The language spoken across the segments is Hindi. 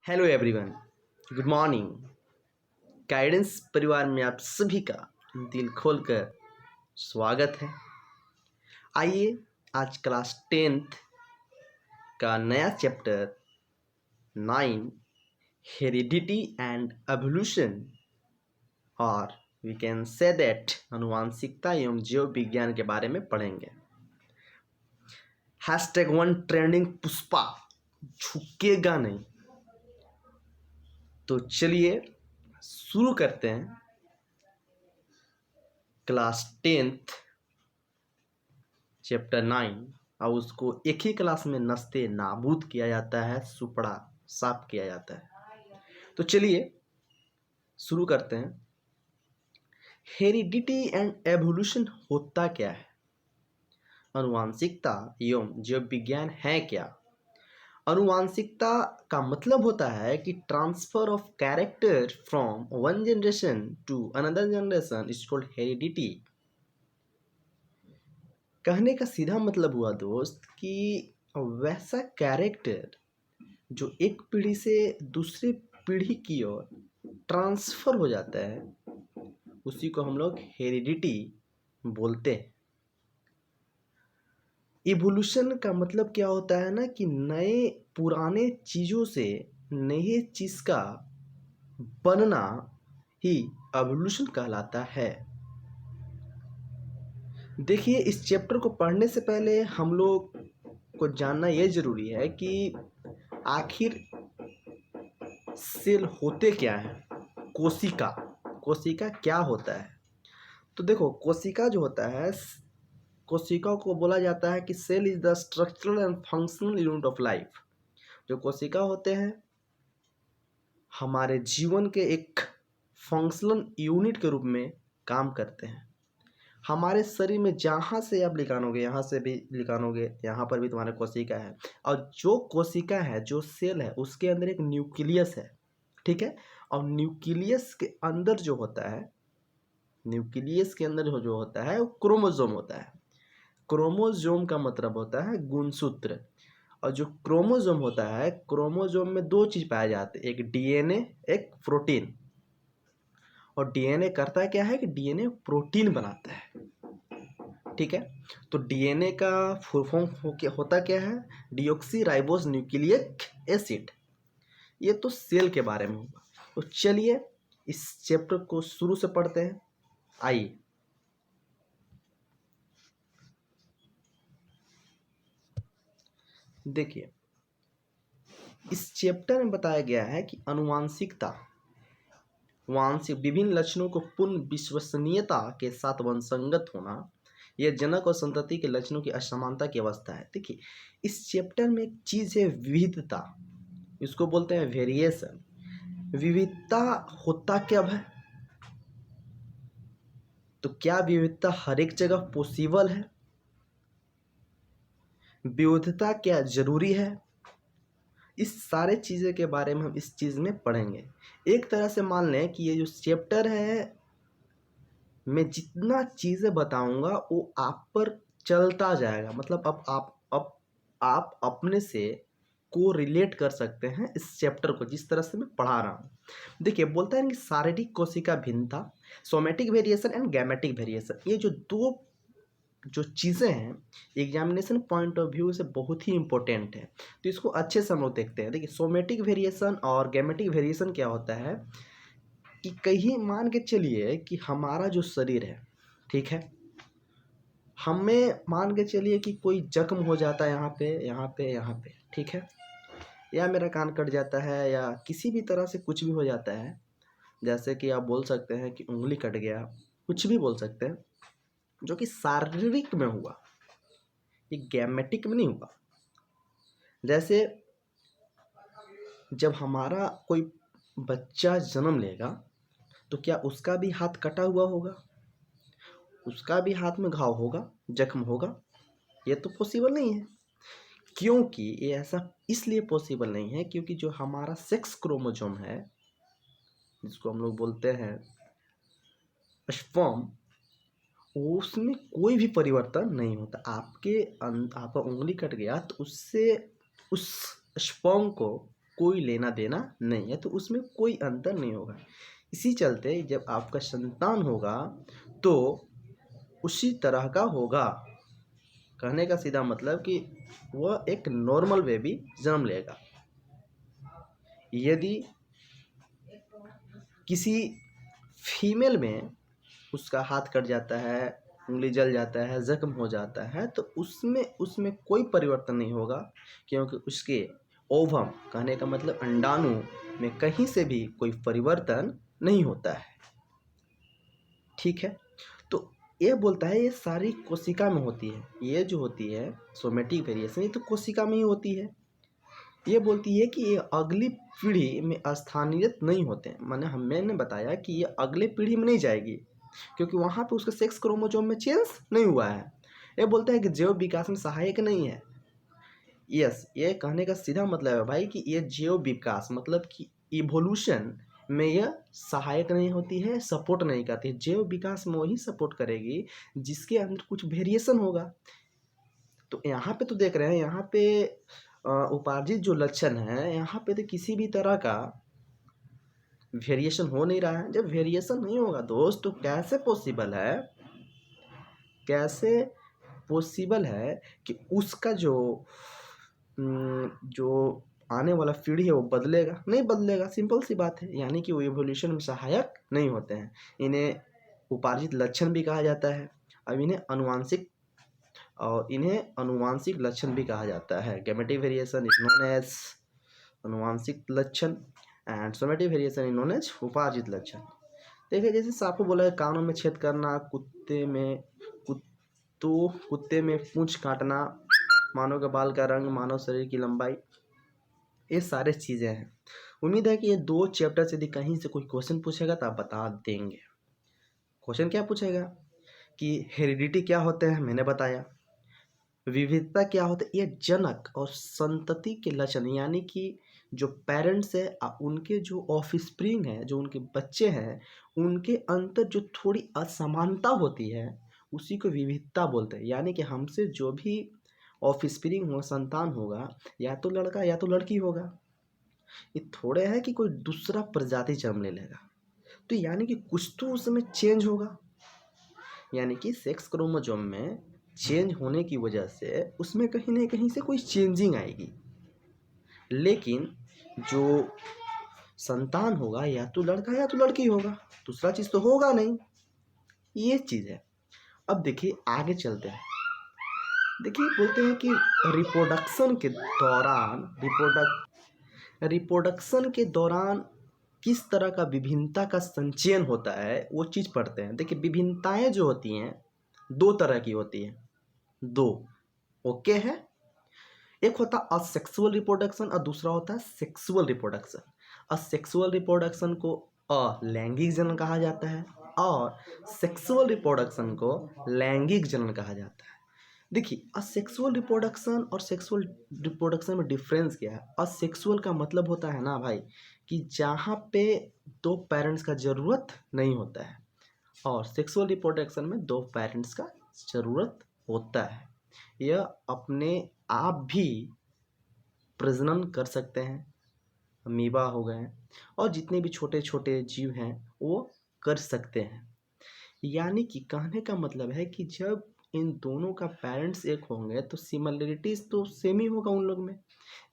Hello everyone, good morning. Guidance परिवार में आप सभी का दिल खोलकर स्वागत है। आइए आज क्लास 10th का नया चैप्टर 9 हेरिडिटी एंड एवोल्यूशन और वी कैन से दैट आनुवांशिकता एवं जीव विज्ञान के बारे में पढ़ेंगे। #1 ट्रेंडिंग पुष्पा झुकेगा नहीं। तो चलिए शुरू करते हैं। क्लास 10th चैप्टर 9 और उसको एक ही क्लास में नस्ते नाबूद किया जाता है, सुपड़ा साफ किया जाता है। तो चलिए शुरू करते हैं। हेरिडिटी एंड एवोल्यूशन होता क्या है? आनुवांशिकता एवं जीव विज्ञान है क्या? आनुवांशिकता का मतलब होता है कि transfer of character from one generation to another generation is called heredity. कहने का सीधा मतलब हुआ दोस्त कि वैसा कैरेक्टर जो एक पीढ़ी से दूसरी पीढ़ी की ओर ट्रांसफर हो जाता है, उसी को हम लोग हेरिडिटी बोलते हैं। इवोल्यूशन का मतलब क्या होता है ना कि नए पुराने चीज़ों से नए चीज़ का बनना ही एवोल्यूशन कहलाता है। देखिए, इस चैप्टर को पढ़ने से पहले हम लोग को जानना यह जरूरी है कि आखिर सेल होते क्या हैं। कोशिका कोशिका क्या होता है? तो देखो, कोशिका जो होता है, कोशिका को बोला जाता है कि cell is the structural and functional unit of life. जो कोशिका होते हैं हमारे जीवन के एक फंक्शनल यूनिट के रूप में काम करते हैं। हमारे शरीर में जहाँ से आप निकालोगे, यहाँ से भी निकालोगे, यहाँ पर भी तुम्हारा कोशिका है। और जो कोशिका है, जो सेल है, उसके अंदर एक न्यूक्लियस है, ठीक है। और न्यूक्लियस के अंदर जो होता है, न्यूक्लियस के अंदर जो होता है वो क्रोमोसोम होता है। क्रोमोसोम का मतलब होता है गुणसूत्र। और जो क्रोमोसोम होता है, क्रोमोसोम में दो चीज पाए जाते हैं, एक डीएनए, एक प्रोटीन। और डीएनए करता क्या है कि डीएनए प्रोटीन बनाता है, ठीक है। तो डीएनए का फुल फॉर्म होता क्या है? Deoxy ribose nucleic acid. ये तो सेल के बारे में होगा। तो चलिए इस चैप्टर को शुरू से पढ़ते हैं। आइए, देखिए, इस चैप्टर में बताया गया है कि आनुवांशिकता वांशिक विभिन्न लक्षणों को पूर्ण विश्वसनीयता के साथ वंशगत होना, यह जनक और संतति के लक्षणों की असमानता की अवस्था है। देखिए, इस चैप्टर में एक चीज है विविधता, इसको बोलते हैं वेरिएशन। विविधता होता क्या है? तो क्या विविधता हर एक जगह पॉसिबल है? विविधता क्या जरूरी है? इस सारे चीज़ें के बारे में हम इस चीज़ में पढ़ेंगे। एक तरह से मान लें कि ये जो चैप्टर है, मैं जितना चीज़ें बताऊंगा वो आप पर चलता जाएगा। मतलब अब आप अपने से को रिलेट कर सकते हैं इस चैप्टर को, जिस तरह से मैं पढ़ा रहा हूँ। देखिए, बोलता है कि शारीरिक कोशिका भिन्नता, somatic variation and gametic variation, ये जो दो जो चीज़ें हैं एग्जामिनेशन पॉइंट ऑफ व्यू से बहुत ही इंपॉर्टेंट है। तो इसको अच्छे से हम लोग देखते हैं। देखिए, सोमेटिक वेरिएशन और गैमेटिक वेरिएशन क्या होता है कि कहीं मान के चलिए कि हमारा जो शरीर है, ठीक है, हमें मान के चलिए कि कोई जख्म हो जाता है यहाँ पे, यहाँ पे, यहाँ पे, ठीक है, या मेरा कान कट जाता है, या किसी भी तरह से कुछ भी हो जाता है। जैसे कि आप बोल सकते हैं कि उंगली कट गया, कुछ भी बोल सकते हैं, जो कि शारीरिक में हुआ, ये गैमेटिक में नहीं हुआ। जैसे जब हमारा कोई बच्चा जन्म लेगा तो क्या उसका भी हाथ कटा हुआ होगा? उसका भी हाथ में घाव होगा, जख्म होगा? ये तो पॉसिबल नहीं है। क्योंकि ये ऐसा इसलिए पॉसिबल नहीं है क्योंकि जो हमारा सेक्स क्रोमोसोम है, जिसको हम लोग बोलते हैं स्पर्म, उसमें कोई भी परिवर्तन नहीं होता। आपका उंगली कट गया तो उससे उस स्पर्म को कोई लेना देना नहीं है, तो उसमें कोई अंतर नहीं होगा। इसी चलते जब आपका संतान होगा तो उसी तरह का होगा। कहने का सीधा मतलब कि वह एक नॉर्मल बेबी जन्म लेगा। यदि किसी फीमेल में उसका हाथ कट जाता है, उंगली जल जाता है, जख्म हो जाता है, तो उसमें कोई परिवर्तन नहीं होगा, क्योंकि उसके ओवम, कहने का मतलब अंडाणु में कहीं से भी कोई परिवर्तन नहीं होता है। ठीक है, तो ये बोलता है ये सारी कोशिका में होती है। ये जो होती है सोमेटिक वेरिएशन, ये तो कोशिका में ही होती है। ये बोलती है कि ये अगली पीढ़ी में स्थानांतरित नहीं होते हैं। मैंने बताया कि ये अगले पीढ़ी में नहीं जाएगी, क्योंकि वहाँ पे उसका सेक्स क्रोमोसोम में चेंज नहीं हुआ है। ये बोलता है कि जैव विकास में सहायक नहीं है। यस, ये कहने का सीधा मतलब है भाई कि ये जैव विकास मतलब कि इवोल्यूशन में यह सहायक नहीं होती है, सपोर्ट नहीं करती। जैव विकास में वही सपोर्ट करेगी जिसके अंदर कुछ वेरिएशन होगा। तो यहाँ पे तो देख रहे हैं, यहाँ पे उपार्जित जो लक्षण है, यहाँ पे तो किसी भी तरह का वेरिएशन हो नहीं रहा है। जब वेरिएशन नहीं होगा दोस्त, तो कैसे पॉसिबल है कि उसका जो आने वाला पीढ़ी है वो बदलेगा? नहीं बदलेगा, सिंपल सी बात है। यानी कि वो इवोल्यूशन में सहायक नहीं होते हैं। इन्हें उपार्जित लक्षण भी कहा जाता है। अब इन्हें अनुवांशिक लक्षण भी कहा जाता है। Gametic variation is known as अनुवांशिक लक्षण and somatic variation is known as उपार्जित लक्षण। देखिए, जैसे सांपों बोला है कानों में छेद करना, कुत्ते में पूंछ काटना, मानव के बाल का रंग, मानव शरीर की लंबाई, ये सारे चीज़ें हैं। उम्मीद है कि ये 2 चैप्टर से यदि कहीं से कोई क्वेश्चन पूछेगा तो आप बता देंगे। क्वेश्चन क्या पूछेगा कि हेरिडिटी क्या होते हैं, मैंने बताया। विविधता क्या होता है, ये जनक और संतति के लक्षण, यानी कि जो पेरेंट्स है उनके जो ऑफस्प्रिंग है, जो उनके बच्चे हैं, उनके अंतर जो थोड़ी असमानता होती है, उसी को विविधता बोलते हैं। यानी कि हमसे जो भी ऑफस्प्रिंग हो, संतान होगा, या तो लड़का या तो लड़की होगा। ये थोड़े है कि कोई दूसरा प्रजाति जन्म ले लेगा, तो यानी कि कुछ तो उसमें चेंज होगा। यानी कि सेक्स क्रोमोसोम में चेंज होने की वजह से उसमें कहीं ना कहीं से कोई चेंजिंग आएगी। लेकिन जो संतान होगा या तो लड़का या तो लड़की होगा, दूसरा चीज़ तो होगा नहीं। ये चीज़ है। अब देखिए आगे चलते हैं। देखिए, बोलते हैं कि रिप्रोडक्शन के दौरान किस तरह का विभिन्नता का संचयन होता है, वो चीज़ पढ़ते हैं। देखिए, विभिन्नताएं जो होती हैं 2 तरह की होती हैं। 2 ओके है। एक होता है असेक्सुअल रिप्रोडक्शन और दूसरा होता है सेक्सुअल रिप्रोडक्शन। असेक्सुअल रिप्रोडक्शन को अलैंगिक जनन कहा जाता है और सेक्सुअल रिप्रोडक्शन को लैंगिक जनन कहा जाता है। देखिए, असेक्सुअल रिप्रोडक्शन और सेक्सुअल रिप्रोडक्शन में डिफरेंस क्या है? असेक्सुअल का मतलब होता है ना भाई कि जहाँ पे 2 पेरेंट्स का ज़रूरत नहीं होता है, और सेक्सुअल रिप्रोडक्शन में 2 पेरेंट्स का ज़रूरत होता है। यह अपने आप भी प्रजनन कर सकते हैं, अमीबा हो गए और जितने भी छोटे छोटे जीव हैं वो कर सकते हैं। यानी कि कहने का मतलब है कि जब इन दोनों का पेरेंट्स एक होंगे तो सिमिलरिटीज़ तो सेम ही होगा उन लोग में।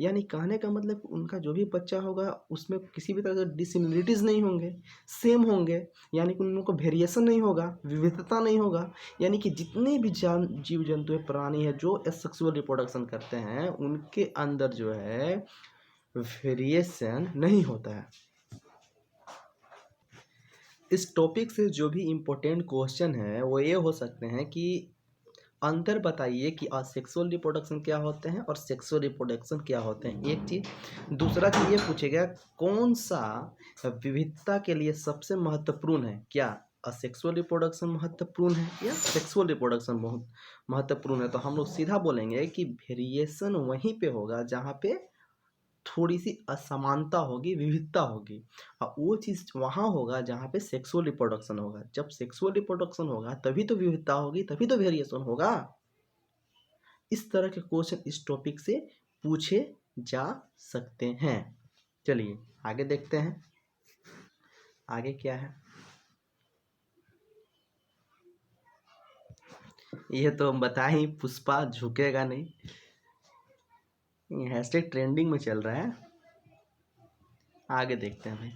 यानी कहने का मतलब उनका जो भी बच्चा होगा उसमें किसी भी तरह से डिसिमिलरिटीज़ नहीं होंगे, सेम होंगे। यानी कि उन लोगों को वेरिएशन नहीं होगा, विविधता नहीं होगा। यानी कि जितने भी जीव जंतु है, प्राणी है जो एसेक्सुअल रिप्रोडक्शन करते हैं, उनके अंदर जो है वेरिएशन नहीं होता है। इस टॉपिक से जो भी इम्पोर्टेंट क्वेश्चन है वो ये हो सकते हैं कि अंतर बताइए कि असेक्सुअल रिप्रोडक्शन क्या होते हैं और सेक्सुअल रिप्रोडक्शन क्या होते हैं, एक चीज़। दूसरा चीज़ ये पूछेगा कौन सा विविधता के लिए सबसे महत्वपूर्ण है, क्या असेक्सुअल रिप्रोडक्शन महत्वपूर्ण है या सेक्सुअल रिप्रोडक्शन बहुत महत्वपूर्ण है। तो हम लोग सीधा बोलेंगे कि वेरिएशन वहीं पे होगा जहाँ पे थोड़ी सी असमानता होगी, विविधता होगी, और वो चीज़ वहाँ होगा जहाँ पे सेक्सुअल रिप्रोडक्शन होगा। जब सेक्सुअल रिप्रोडक्शन होगा तभी तो विविधता होगी, तभी तो वेरिएशन होगा। इस तरह के क्वेश्चन इस टॉपिक से पूछे जा सकते हैं। चलिए आगे देखते हैं, आगे क्या है। ये तो हम बता ही, पुष्पा झुकेगा नहीं, हैशटैग ट्रेंडिंग में चल रहा है। आगे देखते हैं भाई।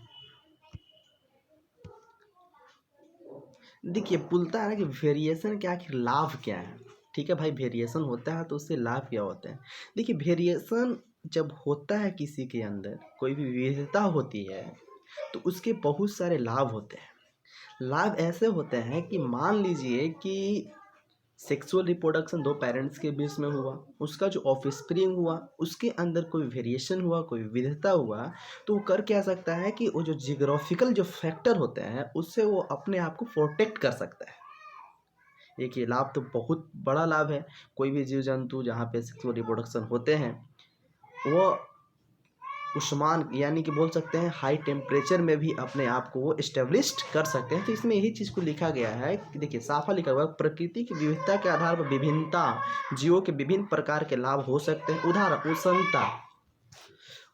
देखिए बोलता है ना कि वेरिएशन के आखिर लाभ क्या है। ठीक है भाई, वेरिएशन होता है तो उससे लाभ क्या होता है। देखिए वेरिएशन जब होता है किसी के अंदर, कोई भी विविधता होती है, तो उसके बहुत सारे लाभ होते हैं। लाभ ऐसे होते हैं कि मान लीजिए कि सेक्सुअल रिप्रोडक्शन दो पेरेंट्स के बीच में हुआ, उसका जो ऑफस्प्रिंग हुआ उसके अंदर कोई वेरिएशन हुआ, कोई विविधता हुआ, तो वो कर क्या सकता है कि वो जो जियोग्राफिकल जो फैक्टर होते हैं उससे वो अपने आप को प्रोटेक्ट कर सकता है। एक ये लाभ तो बहुत बड़ा लाभ है। कोई भी जीव जंतु जहाँ पे सेक्सुअल रिप्रोडक्शन होते हैं वो उष्मान यानी कि बोल सकते हैं हाई टेम्परेचर में भी अपने आप को वो इस्टेब्लिश्ड कर सकते हैं। तो इसमें यही चीज़ को लिखा गया है कि देखिए साफा लिखा हुआ है, प्रकृति की विविधता के आधार पर विभिन्नता जीवों के विभिन्न प्रकार के लाभ हो सकते हैं। उदाहरण उष्णता,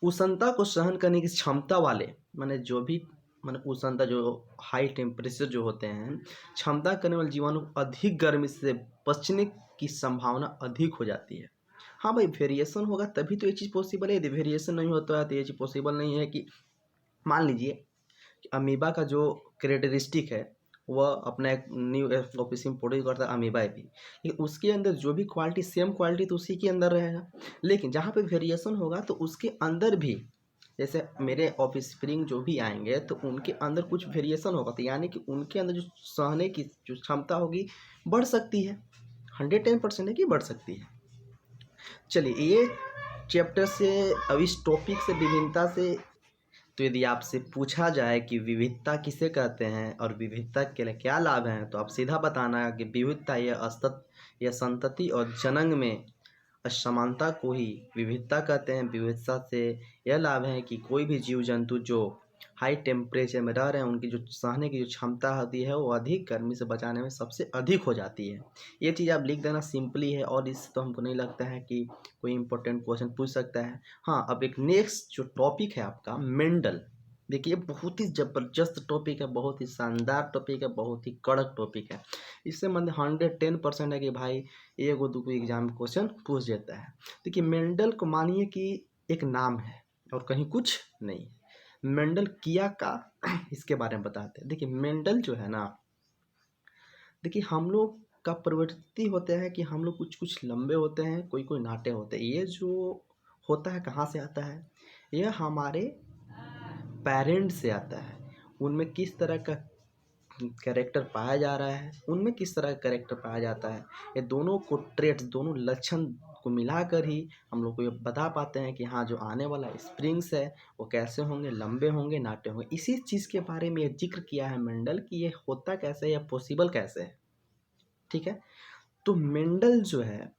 उष्णता को सहन करने की क्षमता वाले, माने उष्णता जो हाई टेम्परेचर जो होते हैं, क्षमता करने वाले जीवाणु अधिक गर्मी से बचने की संभावना अधिक हो जाती है। हाँ भाई, वेरिएशन होगा तभी तो ये चीज़ पॉसिबल है। यदि वेरिएशन नहीं होता है तो ये चीज़ पॉसिबल नहीं है। कि मान लीजिए कि अमीबा का जो कैरेक्टरिस्टिक है वह अपना एक न्यू ऑफिसियम प्रोड्यूस करता है अमीबा भी, लेकिन उसके अंदर जो भी क्वालिटी सेम क्वालिटी तो उसी के अंदर रहेगा। लेकिन जहाँ पे वेरिएशन होगा तो उसके अंदर भी, जैसे मेरे ऑफिस स्प्रिंग जो भी आएंगे तो उनके अंदर कुछ वेरिएशन होगा, तो यानी कि उनके अंदर जो सहने की जो क्षमता होगी बढ़ सकती है। 110% है कि बढ़ सकती है। चलिए ये चैप्टर से, अब इस टॉपिक से, विभिन्नता से, तो यदि आपसे पूछा जाए कि विविधता किसे कहते हैं और विविधता के लिए क्या लाभ हैं, तो आप सीधा बताना कि विविधता या संतति और जनन में असमानता को ही विविधता कहते हैं। विविधता से यह लाभ है कि कोई भी जीव जंतु जो हाई टेम्परेचर में रह रहे हैं उनकी जो सहने की जो क्षमता होती है वो अधिक गर्मी से बचाने में सबसे अधिक हो जाती है। ये चीज़ आप लिख देना, सिंपली है, और इससे तो हमको नहीं लगता है कि कोई इंपॉर्टेंट क्वेश्चन पूछ सकता है। हाँ, अब एक नेक्स्ट जो टॉपिक है आपका मेंडल। देखिए बहुत ही ज़बरदस्त टॉपिक है, बहुत ही शानदार टॉपिक है, बहुत ही कड़क टॉपिक है। इससे मतलब 110% है कि भाई एगो दूगो एग्जाम में क्वेश्चन पूछ देता है। देखिए मेंडल को मानिए कि एक नाम है और कहीं कुछ नहीं। मेंडल किया का इसके बारे में बताते हैं। देखिए मेंडल जो है ना, देखिए हम लोग का प्रवृत्ति होता है कि हम लोग कुछ कुछ लंबे होते हैं, कोई कोई नाटे होते हैं। ये जो होता है कहाँ से आता है, यह हमारे पेरेंट्स से आता है। उनमें किस तरह का कैरेक्टर पाया जा रहा है, उनमें किस तरह का कैरेक्टर पाया जाता है, ये दोनों को ट्रेट्स, दोनों लक्षण को मिलाकर ही हम लोग को ये बता पाते हैं कि हाँ जो आने वाला स्प्रिंग्स है वो कैसे होंगे, लंबे होंगे, नाटे होंगे। इसी चीज़ के बारे में ये जिक्र किया है मेंडल कि ये होता कैसे है या पॉसिबल कैसे है। ठीक है, तो मेंडल जो है,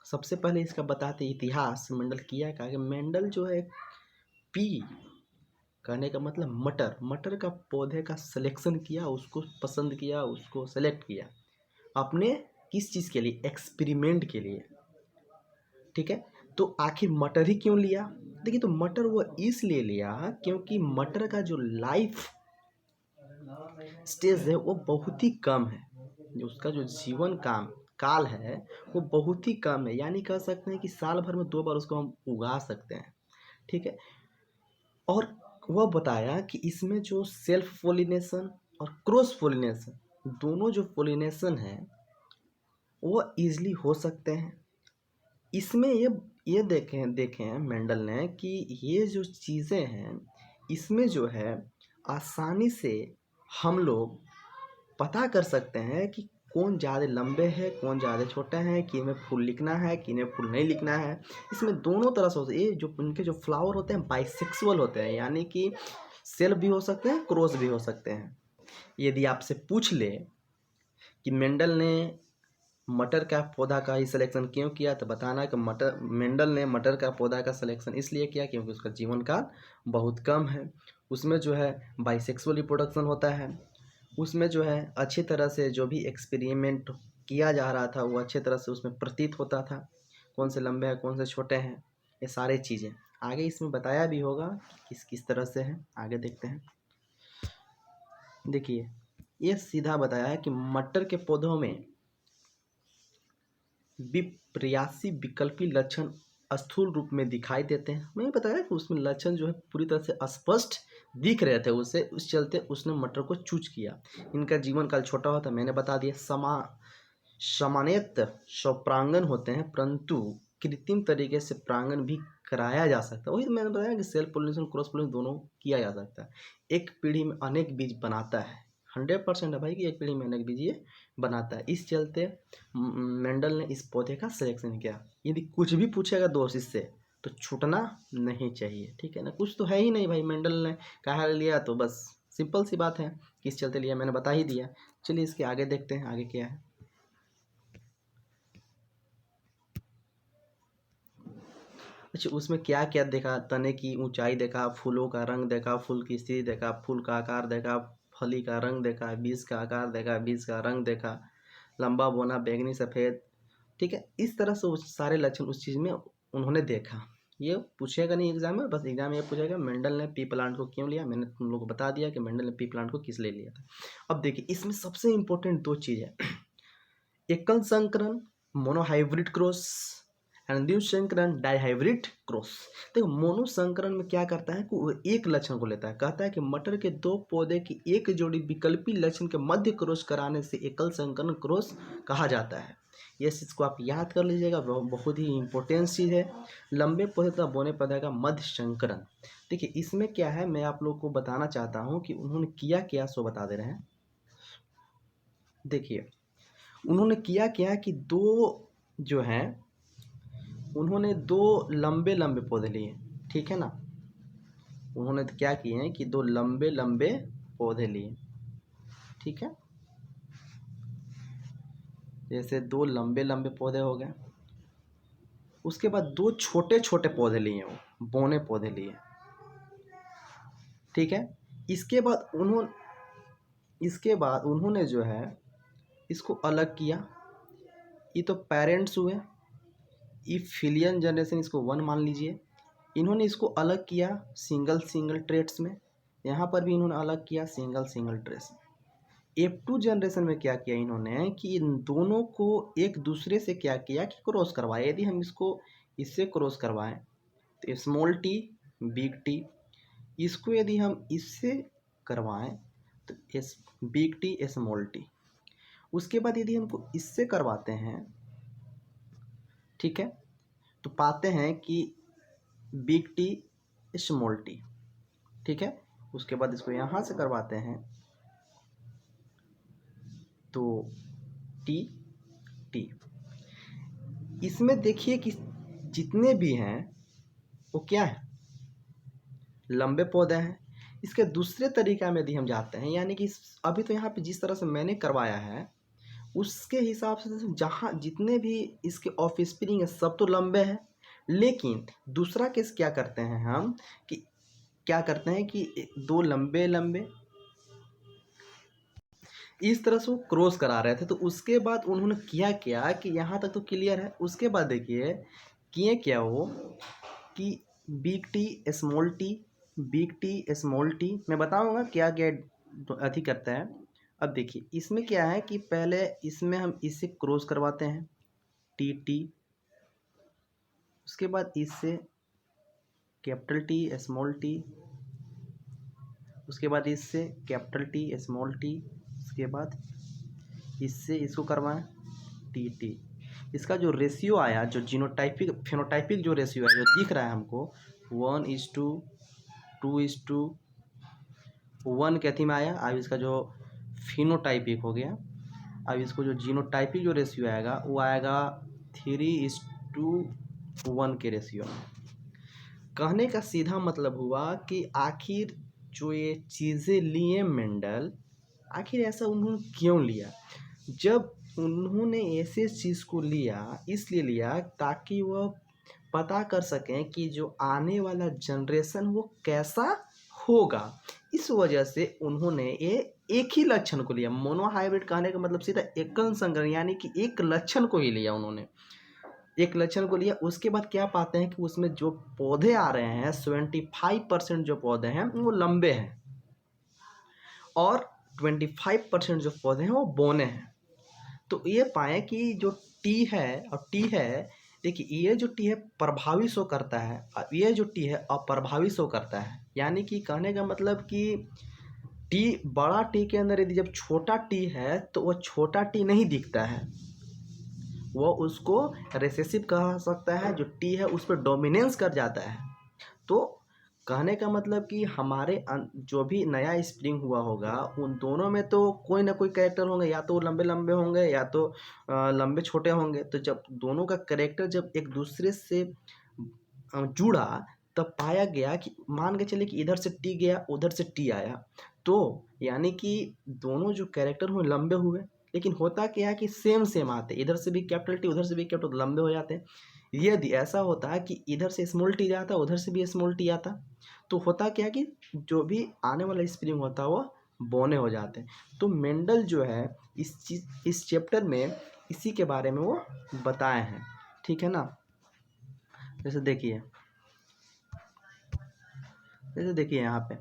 सबसे पहले इसका बताते इतिहास मेंडल किया का, कि मेंडल जो है पी कहने का मतलब मटर, मटर का पौधे का सिलेक्शन किया, उसको पसंद किया, उसको सेलेक्ट किया अपने किस चीज़ के लिए, एक्सपेरिमेंट के लिए। ठीक है, तो आखिर मटर ही क्यों लिया। देखिए तो मटर वो इसलिए लिया क्योंकि मटर का जो लाइफ स्टेज है वो बहुत ही कम है, उसका जो जीवन काल है वो बहुत ही कम है। यानी कह सकते हैं कि साल भर में 2 बार उसको हम उगा सकते हैं। ठीक है, और वह बताया कि इसमें जो सेल्फ पोलिनेशन और क्रॉस पोलिनेशन, दोनों जो पोलिनेशन है वो ईजिली हो सकते हैं। इसमें ये देखें मेंडल ने कि ये जो चीज़ें हैं इसमें जो है आसानी से हम लोग पता कर सकते हैं कि कौन ज़्यादा लंबे हैं, कौन ज़्यादा छोटे हैं, किन में फूल लिखना है, किन में फूल नहीं लिखना है। इसमें दोनों तरह से होते हैं। ये जो उनके जो फ्लावर होते हैं बाइसेक्सुअल होते हैं, यानी कि सेल्फ भी हो सकते हैं, क्रॉस भी हो सकते हैं। यदि आपसे पूछ ले कि मेंडल ने मटर का पौधा का ही सिलेक्शन क्यों किया, तो बताना कि मेंडल ने मटर का पौधा का सिलेक्शन इसलिए किया क्योंकि उसका जीवन काल बहुत कम है, उसमें जो है बाइसेक्सुअल रिप्रोडक्शन होता है, उसमें जो है अच्छी तरह से जो भी एक्सपेरिमेंट किया जा रहा था वो अच्छी तरह से उसमें प्रतीत होता था, कौन से लंबे हैं, कौन से छोटे हैं, ये सारी चीज़ें। आगे इसमें बताया भी होगा कि किस किस तरह से है। आगे देखते हैं। देखिए ये सीधा बताया है कि मटर के पौधों में विपर्यासी विकल्पी लक्षण स्थूल रूप में दिखाई देते हैं। मैंने बताया कि उसमें लक्षण जो है पूरी तरह से स्पष्ट दिख रहे थे उसे, उस चलते उसने मटर को चूज किया। इनका जीवन काल छोटा होता, मैंने बता दिया। सामान्यतः स्वपरागण होते हैं, परंतु कृत्रिम तरीके से परागण भी कराया जा सकता है। वही मैंने बताया कि सेल्फ पोलिनेशन क्रॉस पोलिनेशन दोनों किया जा सकता है। एक पीढ़ी में अनेक बीज बनाता है, 100% है भाई कि एक पीढ़ी में अनेक बीज ये बनाता है। इस चलते मेंडल ने इस पौधे का सिलेक्शन किया। यदि कुछ भी पूछेगा दोस्त इससे तो छूटना नहीं चाहिए, ठीक है ना। कुछ तो है ही नहीं भाई, मेंडल ने कहा लिया तो बस सिंपल सी बात है, किस चलते लिया मैंने बता ही दिया। चलिए इसके आगे देखते हैं आगे क्या है। अच्छा उसमें क्या क्या देखा, तने की ऊंचाई देखा, फूलों का रंग देखा, फूल की स्थिति देखा, फूल का आकार देखा, फली का रंग देखा, बीज का आकार देखा, बीज का रंग देखा, लंबा बोना, बैंगनी सफ़ेद, ठीक है। इस तरह से उस सारे लक्षण उस चीज़ में उन्होंने देखा। ये पूछेगा नहीं एग्जाम में, बस एग्जाम में ये पूछेगा मेंडल ने पी प्लांट को क्यों लिया। मैंने तुम लोग को बता दिया कि मेंडल ने पी प्लांट को किस लिए लिया था। अब देखिए इसमें सबसे इम्पोर्टेंट दो चीज़ है, एकल संकरण मोनोहाइब्रिड क्रॉस एंड द्विसंकरण डाइहाइब्रिड क्रॉस। देखो मोनो संकरण में क्या करता है कि वो एक लक्षण को लेता है, कहता है कि मटर के दो पौधे की एक जोड़ी विकल्पी लक्षण के मध्य क्रॉस कराने से एकल संकरण क्रॉस कहा जाता है। ये चीज़ को आप याद कर लीजिएगा, बहुत ही इंपॉर्टेंट चीज़ है। लंबे पौधे तथा बौने पौधे का मध्य संकरण। देखिए इसमें क्या है, मैं आप लोग को बताना चाहता हूँ कि उन्होंने किया क्या, सो बता दे रहे हैं। देखिए उन्होंने किया क्या कि दो जो हैं उन्होंने दो लंबे लंबे पौधे लिए, ठीक है ना। उन्होंने तो क्या किए हैं कि दो लंबे लंबे पौधे लिए, ठीक है। जैसे दो लंबे लंबे पौधे हो गए, उसके बाद दो छोटे छोटे पौधे लिए, वो बौने पौधे लिए, ठीक है। इसके बाद उन्होंने जो है इसको अलग किया। ये तो पेरेंट्स हुए, ये फिलियन जनरेशन इसको 1 मान लीजिए। इन्होंने इसको अलग किया सिंगल सिंगल ट्रेड्स में, यहाँ पर भी इन्होंने अलग किया सिंगल सिंगल ट्रेड्स में। F2 जनरेशन में क्या किया इन्होंने कि इन दोनों को एक दूसरे से क्या किया कि क्रॉस करवाए। यदि हम इसको इससे क्रॉस करवाएं तो स्मॉल टी बिग टी, इसको यदि हम इससे करवाएं तो बिग टी स्मॉल टी। उसके बाद यदि हमको इससे करवाते हैं, ठीक है, तो पाते हैं कि बिग टी स्मॉल टी, ठीक है। उसके बाद इसको यहाँ से करवाते हैं तो टी टी। इसमें देखिए कि जितने भी हैं वो क्या है, लंबे पौधे हैं। इसके दूसरे तरीका में यदि हम जाते हैं, यानी कि अभी तो यहाँ पे जिस तरह से मैंने करवाया है उसके हिसाब से जहाँ जितने भी इसके ऑफ स्प्रिंग है सब तो लंबे हैं, लेकिन दूसरा केस क्या करते हैं हम कि क्या करते हैं कि दो लंबे लंबे इस तरह से वो क्रॉस करा रहे थे। तो उसके बाद उन्होंने किया क्या कि यहाँ तक तो क्लियर है। उसके बाद देखिए किए क्या वो कि big T small T, big T small T, मैं बताऊँगा क्या क्या अथी करता है। अब देखिए इसमें क्या है कि पहले इसमें हम इससे क्रॉस करवाते हैं टी टी, उसके बाद इससे कैपिटल टी स्मॉल टी, उसके बाद इससे कैपिटल टी स्मॉल टी, उसके बाद इससे इसको करवाएं टी टी। इसका जो रेशियो आया, जो जीनोटाइपिक फेनोटाइपिक जो रेशियो है जो दिख रहा है हमको 1:2:1 के अथी में आया। अब इसका जो फिनोटाइपिक हो गया, अब इसको जो जीनोटाइपिक जो रेशियो आएगा वो आएगा 3:1 के रेशियो में। कहने का सीधा मतलब हुआ कि आखिर जो ये चीज़ें लिए मेंडल, आखिर ऐसा उन्होंने क्यों लिया। जब उन्होंने ऐसे चीज़ को लिया इसलिए लिया ताकि वह पता कर सकें कि जो आने वाला जनरेशन वो कैसा होगा। इस वजह से उन्होंने ये एक ही लक्षण को लिया। मोनोहाइब्रिड कहने का मतलब सीधा एकल संकरण, यानी कि एक लक्षण को ही लिया उन्होंने। एक लक्षण को लिया, उसके बाद क्या पाते हैं कि उसमें जो पौधे आ रहे हैं 75% जो पौधे हैं वो लंबे हैं और 25% जो पौधे हैं वो बौने हैं। तो ये पाएँ कि जो टी है और टी है, देखिए ये जो टी है प्रभावी शो करता है और ये जो टी है अप्रभावी शो करता है। यानी कि कहने का मतलब कि टी, बड़ा टी के अंदर यदि जब छोटा टी है तो वो छोटा टी नहीं दिखता है, वो उसको रिसेसिव कहा सकता है। जो टी है उस पर डोमिनेंस कर जाता है। तो कहने का मतलब कि हमारे जो भी नया स्प्रिंग हुआ होगा उन दोनों में तो कोई ना कोई कैरेक्टर होंगे, या तो वो लंबे लंबे होंगे या तो लंबे छोटे होंगे। तो जब दोनों का कैरेक्टर जब एक दूसरे से जुड़ा, तब पाया गया कि मान के चले कि इधर से टी गया उधर से टी आया, तो यानी कि दोनों जो कैरेक्टर हुए लंबे हुए। लेकिन होता क्या है कि सेम सेम आते, इधर से भी कैपिटल टी उधर से भी कैपिटल, लंबे हो जाते हैं। यदि ऐसा होता है कि इधर से स्मॉल टी जाता उधर से भी स्मॉल टी आता, तो होता क्या कि जो भी आने वाला स्प्रिंग होता है वो बौने हो जाते हैं। तो मेंडल जो है इस चैप्टर में इसी के बारे में वो बताए हैं, ठीक है ना। जैसे देखिए यहाँ पे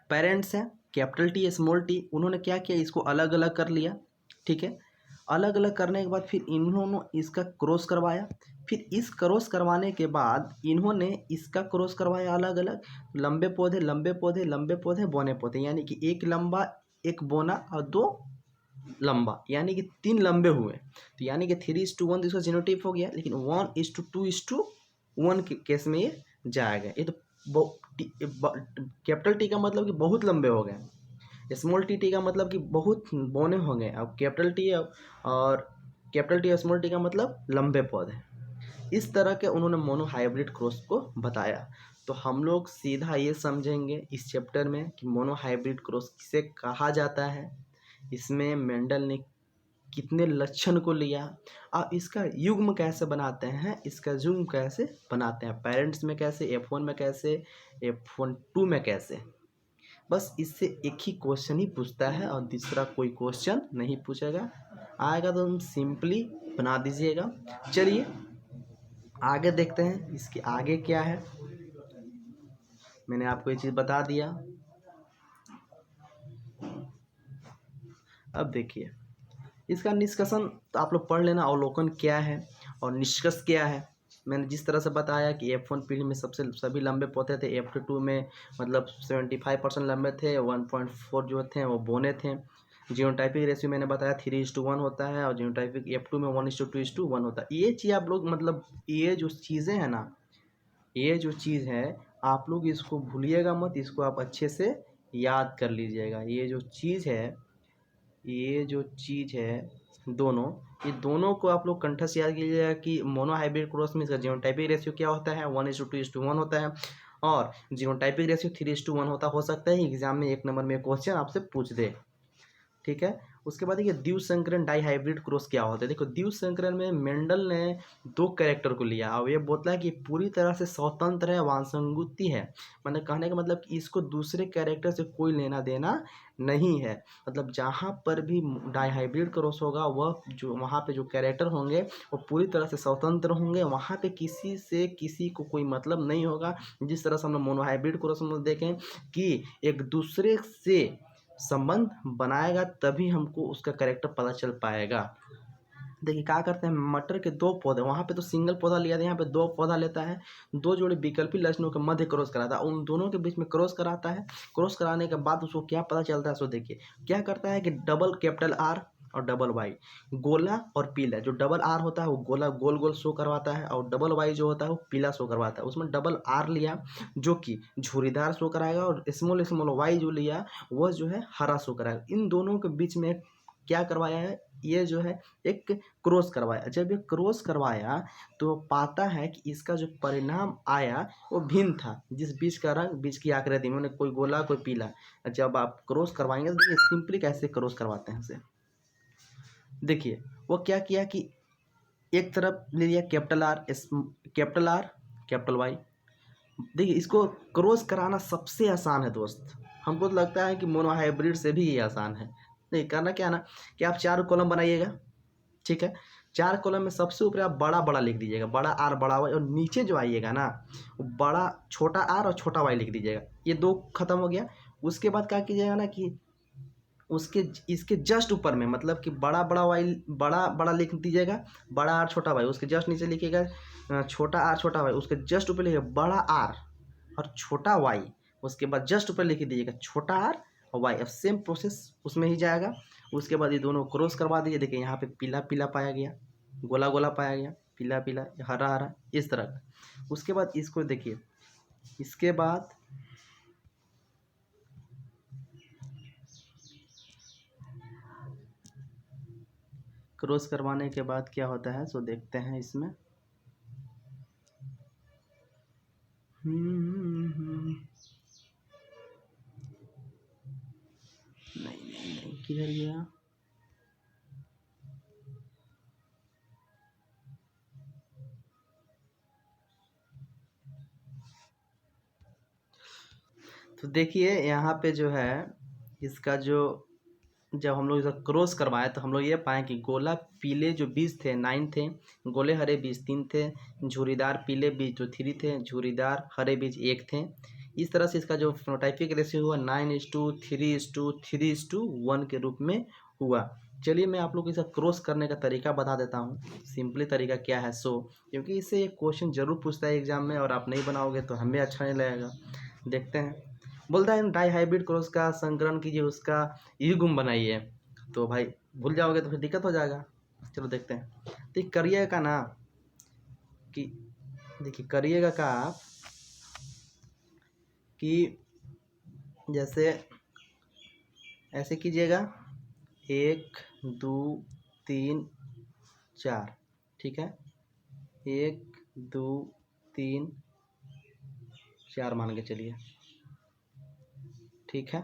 पेरेंट्स हैं कैपिटल टी स्मॉल टी, उन्होंने क्या किया, इसको अलग अलग कर लिया, ठीक है। अलग अलग करने के बाद फिर इन्होंने इसका क्रॉस करवाया, फिर इस क्रॉस करवाने के बाद इन्होंने इसका क्रॉस करवाया अलग अलग, लंबे पौधे लंबे पौधे लंबे पौधे बौने पौधे, यानी कि एक लंबा एक बौना और दो लंबा, यानी कि 3 लंबे हुए। तो यानी कि 3:1 इसका जीनोटाइप हो गया, लेकिन 1:2:1 के केस में ये जाएगा। ये तो कैपिटल टी का मतलब कि बहुत लंबे हो गए, स्मॉल टी का मतलब कि बहुत बौने हो गए। अब कैपिटल टी और स्मॉल टी का मतलब लंबे पौधे। इस तरह के उन्होंने मोनो हाइब्रिड क्रॉस को बताया। तो हम लोग सीधा ये समझेंगे इस चैप्टर में कि मोनो हाइब्रिड क्रॉस किसे कहा जाता है, इसमें मेंडल ने कितने लक्षण को लिया और इसका युग्म कैसे बनाते हैं, इसका युग्म कैसे बनाते हैं, पेरेंट्स में कैसे, F1 में कैसे, F1-2 में कैसे। बस इससे एक ही क्वेश्चन ही पूछता है और दूसरा कोई क्वेश्चन नहीं पूछेगा। आएगा तो तुम सिंपली बना दीजिएगा। चलिए आगे देखते हैं इसके आगे क्या है। मैंने आपको ये चीज़ बता दिया। अब देखिए इसका निष्कर्षण तो आप लोग पढ़ लेना, अवलोकन क्या है और निष्कर्ष क्या है। मैंने जिस तरह से बताया कि F1 पीढ़ी में सभी लंबे पौधे थे, F2 में मतलब 75% लंबे थे, 1.4 जो थे वो बौने थे। जीनोटाइपिक रेशियो मैंने बताया 3:1 होता है और जीनोटाइपिक F2 में 1:2:1 होता है। ये चीज़ आप लोग मतलब ये जो चीज़ें हैं ना, ये जो चीज़ है आप लोग इसको भूलिएगा मत, इसको आप अच्छे से याद कर लीजिएगा। ये जो चीज़ है दोनों, ये दोनों को आप लोग कंठस्थ याद कीजिएगा कि मोनो हाइब्रिड क्रॉस में इसका जीनोटाइपिक रेशियो क्या होता है, 1:2:1 होता है और जीनोटाइपिक रेशियो 3:1 होता। हो सकता है एग्जाम में 1 नंबर में क्वेश्चन आपसे पूछ दे, ठीक है। उसके बाद देखिए द्विसंकरण डाई हाइब्रिड क्रॉस क्या होता है। देखो द्विसंकरण में मेंडल ने 2 कैरेक्टर को लिया और ये बोलता है कि पूरी तरह से स्वतंत्र है, वांसंगुति है। मैंने कहने का मतलब कि इसको दूसरे कैरेक्टर से कोई लेना देना नहीं है। मतलब जहाँ पर भी डाई हाइब्रिड क्रॉस होगा वह जो वहाँ पे जो कैरेक्टर होंगे वो पूरी तरह से स्वतंत्र होंगे, वहाँ पे किसी से किसी को कोई मतलब नहीं होगा। जिस तरह से हम लोग मोनो हाइब्रिड क्रॉस में देखें कि एक दूसरे से संबंध बनाएगा तभी हमको उसका कैरेक्टर पता चल पाएगा। देखिए क्या करते हैं, मटर के 2 पौधे, वहाँ पे तो सिंगल पौधा लिया था, यहाँ पे 2 पौधा लेता है, 2 जोड़े विकल्पी लक्षणों के मध्य क्रॉस कराता है, उन दोनों के बीच में क्रॉस कराता है। क्रॉस कराने के बाद उसको क्या पता चलता है, सो देखिए क्या करता है कि डबल कैपिटल R और डबल वाई, गोला और पीला। जो डबल R होता है वो गोला गोल गोल शो करवाता है और डबल वाई जो होता है वो पीला शो करवाता है। उसमें डबल R लिया जो कि झुर्रीदार शो कराएगा और स्मॉल स्मॉल वाई जो लिया वो जो है हरा शो कराएगा। इन दोनों के बीच में क्या करवाया है, ये जो है एक क्रॉस करवाया। जब ये क्रॉस करवाया तो पाता है कि इसका जो परिणाम आया वो भिन्न था। जिस बीज का रंग, बीज की आकृति में कोई गोला कोई पीला। जब आप क्रॉस करवाएंगे तो देखिए सिंपली कैसे क्रॉस करवाते हैं इसे। देखिए वो क्या किया कि एक तरफ ले लिया कैपिटल R कैपिटल वाई। देखिए इसको क्रॉस कराना सबसे आसान है दोस्त। हमको तो लगता है कि मोनो हाइब्रिड से भी ये आसान है। नहीं करना क्या ना कि आप 4 कॉलम बनाइएगा, ठीक है। 4 कॉलम में सबसे ऊपर आप बड़ा बड़ा लिख दीजिएगा, बड़ा आर बड़ा वाई, और नीचे जो आइएगा ना वो बड़ा छोटा आर और छोटा वाई लिख दीजिएगा। ये 2 खत्म हो गया। उसके बाद क्या कीजिएगा ना कि उसके इसके जस्ट ऊपर में, मतलब कि बड़ा बड़ा वाई बड़ा बड़ा लिख दीजिएगा, बड़ा आर छोटा वाई, उसके जस्ट नीचे लिखिएगा छोटा आर छोटा वाई, उसके जस्ट ऊपर लिखिएगा बड़ा आर और छोटा वाई, उसके बाद जस्ट ऊपर लिख दीजिएगा छोटा आर और वाई। अब सेम प्रोसेस उसमें ही जाएगा। उसके बाद ये दोनों क्रॉस करवा दीजिए। देखिए यहाँ पे पीला पीला पाया गया, गोला गोला पाया गया, पीला पीला, हरा हरा, इस तरह का। उसके बाद इसको देखिए, इसके बाद क्रॉस करवाने के बाद क्या होता है सो देखते हैं इसमें। नहीं किधर गया? तो देखिए यहाँ पे जो है इसका जो जब हम लोग इसे क्रॉस करवाए तो हम लोग ये पाए कि गोला पीले जो बीज थे 9 थे, गोले हरे बीज 3 थे, झुरीदार पीले बीज जो 3 थे, झुरीदार हरे बीज 1 थे। इस तरह से इसका जो फिनोटाइपिक रेशियो हुआ 9:3:3:1 के रूप में हुआ। चलिए मैं आप लोग को इसका क्रॉस करने का तरीका बता देता हूँ, सिंपली तरीका क्या है सो, क्योंकि इससे एक क्वेश्चन जरूर पूछता है एग्जाम में और आप नहीं बनाओगे तो हमें अच्छा नहीं लगेगा। देखते हैं। बोलता है डाई हाइब्रिड क्रॉस का संकरण कीजिए, उसका ई गुम बनाइए। तो भाई भूल जाओगे तो फिर दिक्कत हो जाएगा। चलो देखते हैं। तो करिएगा का ना कि देखिए करिएगा का आप कि जैसे ऐसे कीजिएगा 1 2 3 4, ठीक है, 1 2 3 4 मान के चलिए, ठीक है।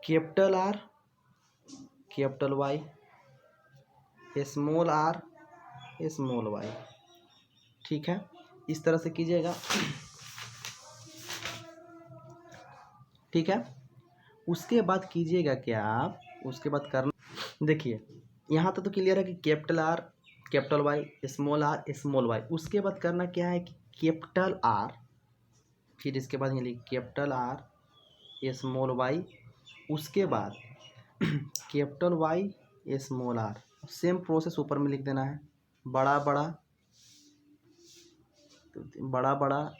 Capital R capital Y, small R small Y, ठीक है, इस तरह से कीजिएगा, ठीक है। उसके बाद कीजिएगा क्या आप, उसके बाद करना, देखिए यहाँ तो क्लियर है कि capital R capital Y small Y. उसके बाद करना क्या है कि कैपिटल आर, फिर इसके बाद ये लिखिए कैपिटल आर स्मॉल वाई, उसके बाद capital Y small R. Same process ऊपर में लिख देना है, बड़ा बड़ा बड़ा बड़ा,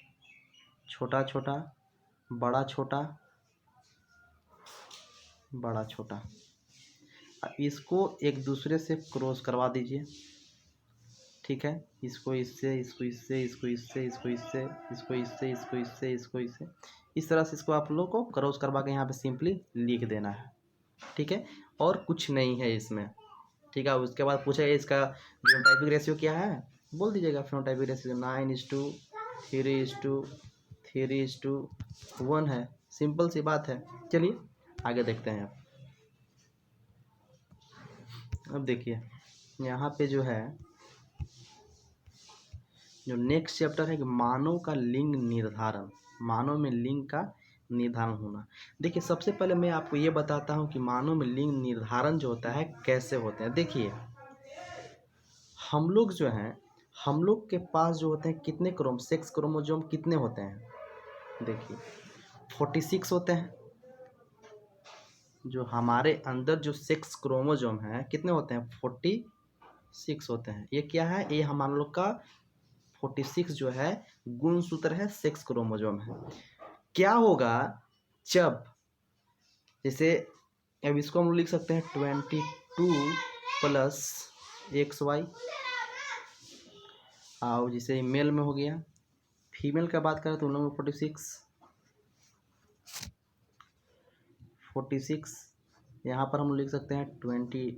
छोटा छोटा, बड़ा छोटा, बड़ा छोटा। इसको एक दूसरे से क्रॉस करवा दीजिए, ठीक है। इसको इससे, इसको इससे, इसको इससे, इसको इससे, इसको इससे, इसको इससे, इसको इससे, इस तरह से इसको आप लोग को क्रॉस करवा के यहाँ पे सिंपली लिख देना है, ठीक है। और कुछ नहीं है इसमें, ठीक है। उसके बाद पूछा इसका फिनोटाइपिक रेशियो क्या है, बोल दीजिएगा फिनोटाइपिक रेशियो 9:3:1 है। सिंपल सी बात है। चलिए आगे देखते हैं। अब देखिए यहाँ पे जो है जो नेक्स्ट चैप्टर है कि मानव का लिंग निर्धारण, मानव में लिंग का निर्धारण होना। देखिए सबसे पहले मैं आपको ये बताता हूँ कि मानव में लिंग निर्धारण जो होता है कैसे होते हैं। देखिए हम लोग जो हैं, हम लोग के पास जो होते हैं कितने सेक्स क्रोमोसोम कितने होते हैं, देखिए 46 होते हैं। जो हमारे अंदर जो सेक्स क्रोमोसोम है कितने होते हैं, 46 होते हैं। ये क्या है, ये हम लोग का 46 जो है गुणसूत्र है, सेक्स क्रोमोसोम है। क्या होगा जब, जैसे अब इसको हम लोग लिख सकते हैं 22+XY, और जैसे मेल में हो गया। फीमेल का बात करें तो उन लोगों में 46 यहाँ पर हम लिख सकते हैं 44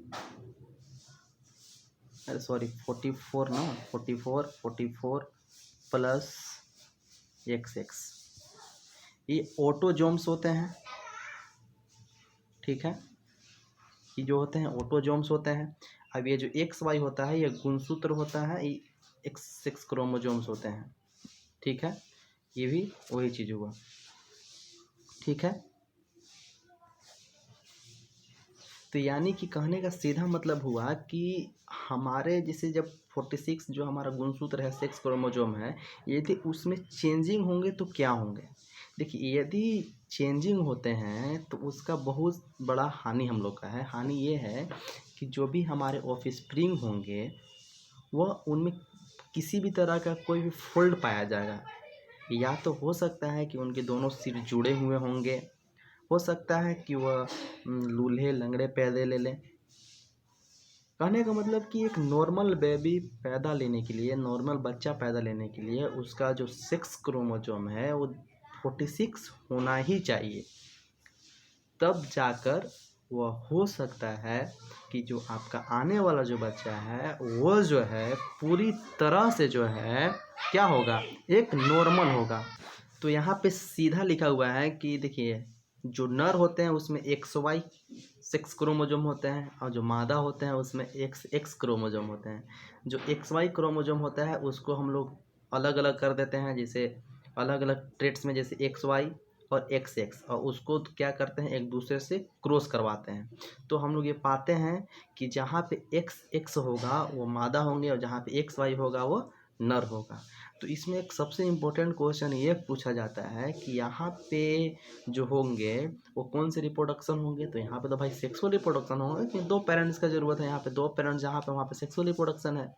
ना, 44+XX, ये ऑटोजोम्स होते हैं, ठीक है। ये जो होते हैं ऑटोजोम्स होते हैं। अब ये जो XY होता है ये गुणसूत्र होता है, ये X6 क्रोमोजोम्स होते हैं, ठीक है। ये भी वही चीज़ हुआ, ठीक है। तो यानी कि कहने का सीधा मतलब हुआ कि हमारे जैसे जब 46 जो हमारा गुणसूत्र है, सेक्स क्रोमोसोम है, यदि उसमें चेंजिंग होंगे तो क्या होंगे। देखिए यदि चेंजिंग होते हैं तो उसका बहुत बड़ा हानि हम लोग का है। हानि ये है कि जो भी हमारे ऑफस्प्रिंग होंगे वह उनमें किसी भी तरह का कोई भी फॉल्ट पाया जाएगा। या तो हो सकता है कि उनके दोनों सिर जुड़े हुए होंगे, हो सकता है कि वह लूल्हे लंगड़े पैदे ले लें। कहने का मतलब कि एक नॉर्मल बेबी पैदा लेने के लिए, नॉर्मल बच्चा पैदा लेने के लिए उसका जो सेक्स क्रोमोसोम है वो 46 होना ही चाहिए। तब जाकर वह हो सकता है कि जो आपका आने वाला जो बच्चा है वो जो है पूरी तरह से जो है क्या होगा, एक नॉर्मल होगा। तो यहाँ पे सीधा लिखा हुआ है कि देखिए जो नर होते हैं उसमें XY सेक्स क्रोमोसोम होते हैं और जो मादा होते हैं उसमें XX क्रोमोसोम होते हैं। जो XY क्रोमोसोम होता है उसको हम लोग अलग अलग कर देते हैं, जैसे अलग अलग ट्रेट्स में, जैसे XY और XX, और उसको क्या करते हैं एक दूसरे से क्रॉस करवाते हैं। तो हम लोग ये पाते हैं कि जहाँ पे XX होगा वो मादा होंगे और जहाँ पे XY होगा वो नर होगा। तो इसमें एक सबसे इम्पोर्टेंट क्वेश्चन ये पूछा जाता है कि यहाँ पे जो होंगे वो कौन से रिप्रोडक्शन होंगे। तो यहाँ पे तो भाई सेक्सुअल रिप्रोडक्शन होगा कि दो पेरेंट्स का ज़रूरत है। यहाँ पे दो पेरेंट्स जहाँ पे वहाँ पे सेक्सुअल रिप्रोडक्शन है,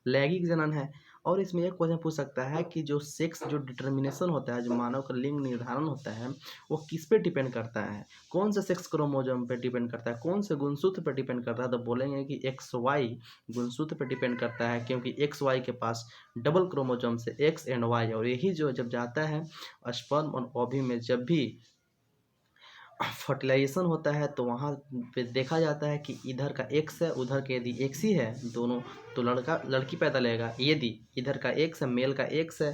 लैंगिक जनन है। और इसमें एक क्वेश्चन पूछ सकता है कि जो सेक्स जो डिटर्मिनेशन होता है, जो मानव का लिंग निर्धारण होता है, वो किस पे डिपेंड करता है, कौन से सेक्स क्रोमोसोम पे डिपेंड करता है, कौन से गुणसूत्र पे डिपेंड करता है। तो बोलेंगे कि XY गुणसूत्र पे डिपेंड करता है, क्योंकि XY के पास डबल क्रोमोसोम से X एंड Y, और यही जो जब जाता है स्पर्म और ओवी में, जब भी फर्टिलाइजेशन होता है तो वहाँ पे देखा जाता है कि इधर का X है, उधर के यदि X ही है दोनों, तो लड़का लड़की पैदा लेगा। यदि इधर का X है, मेल का X है,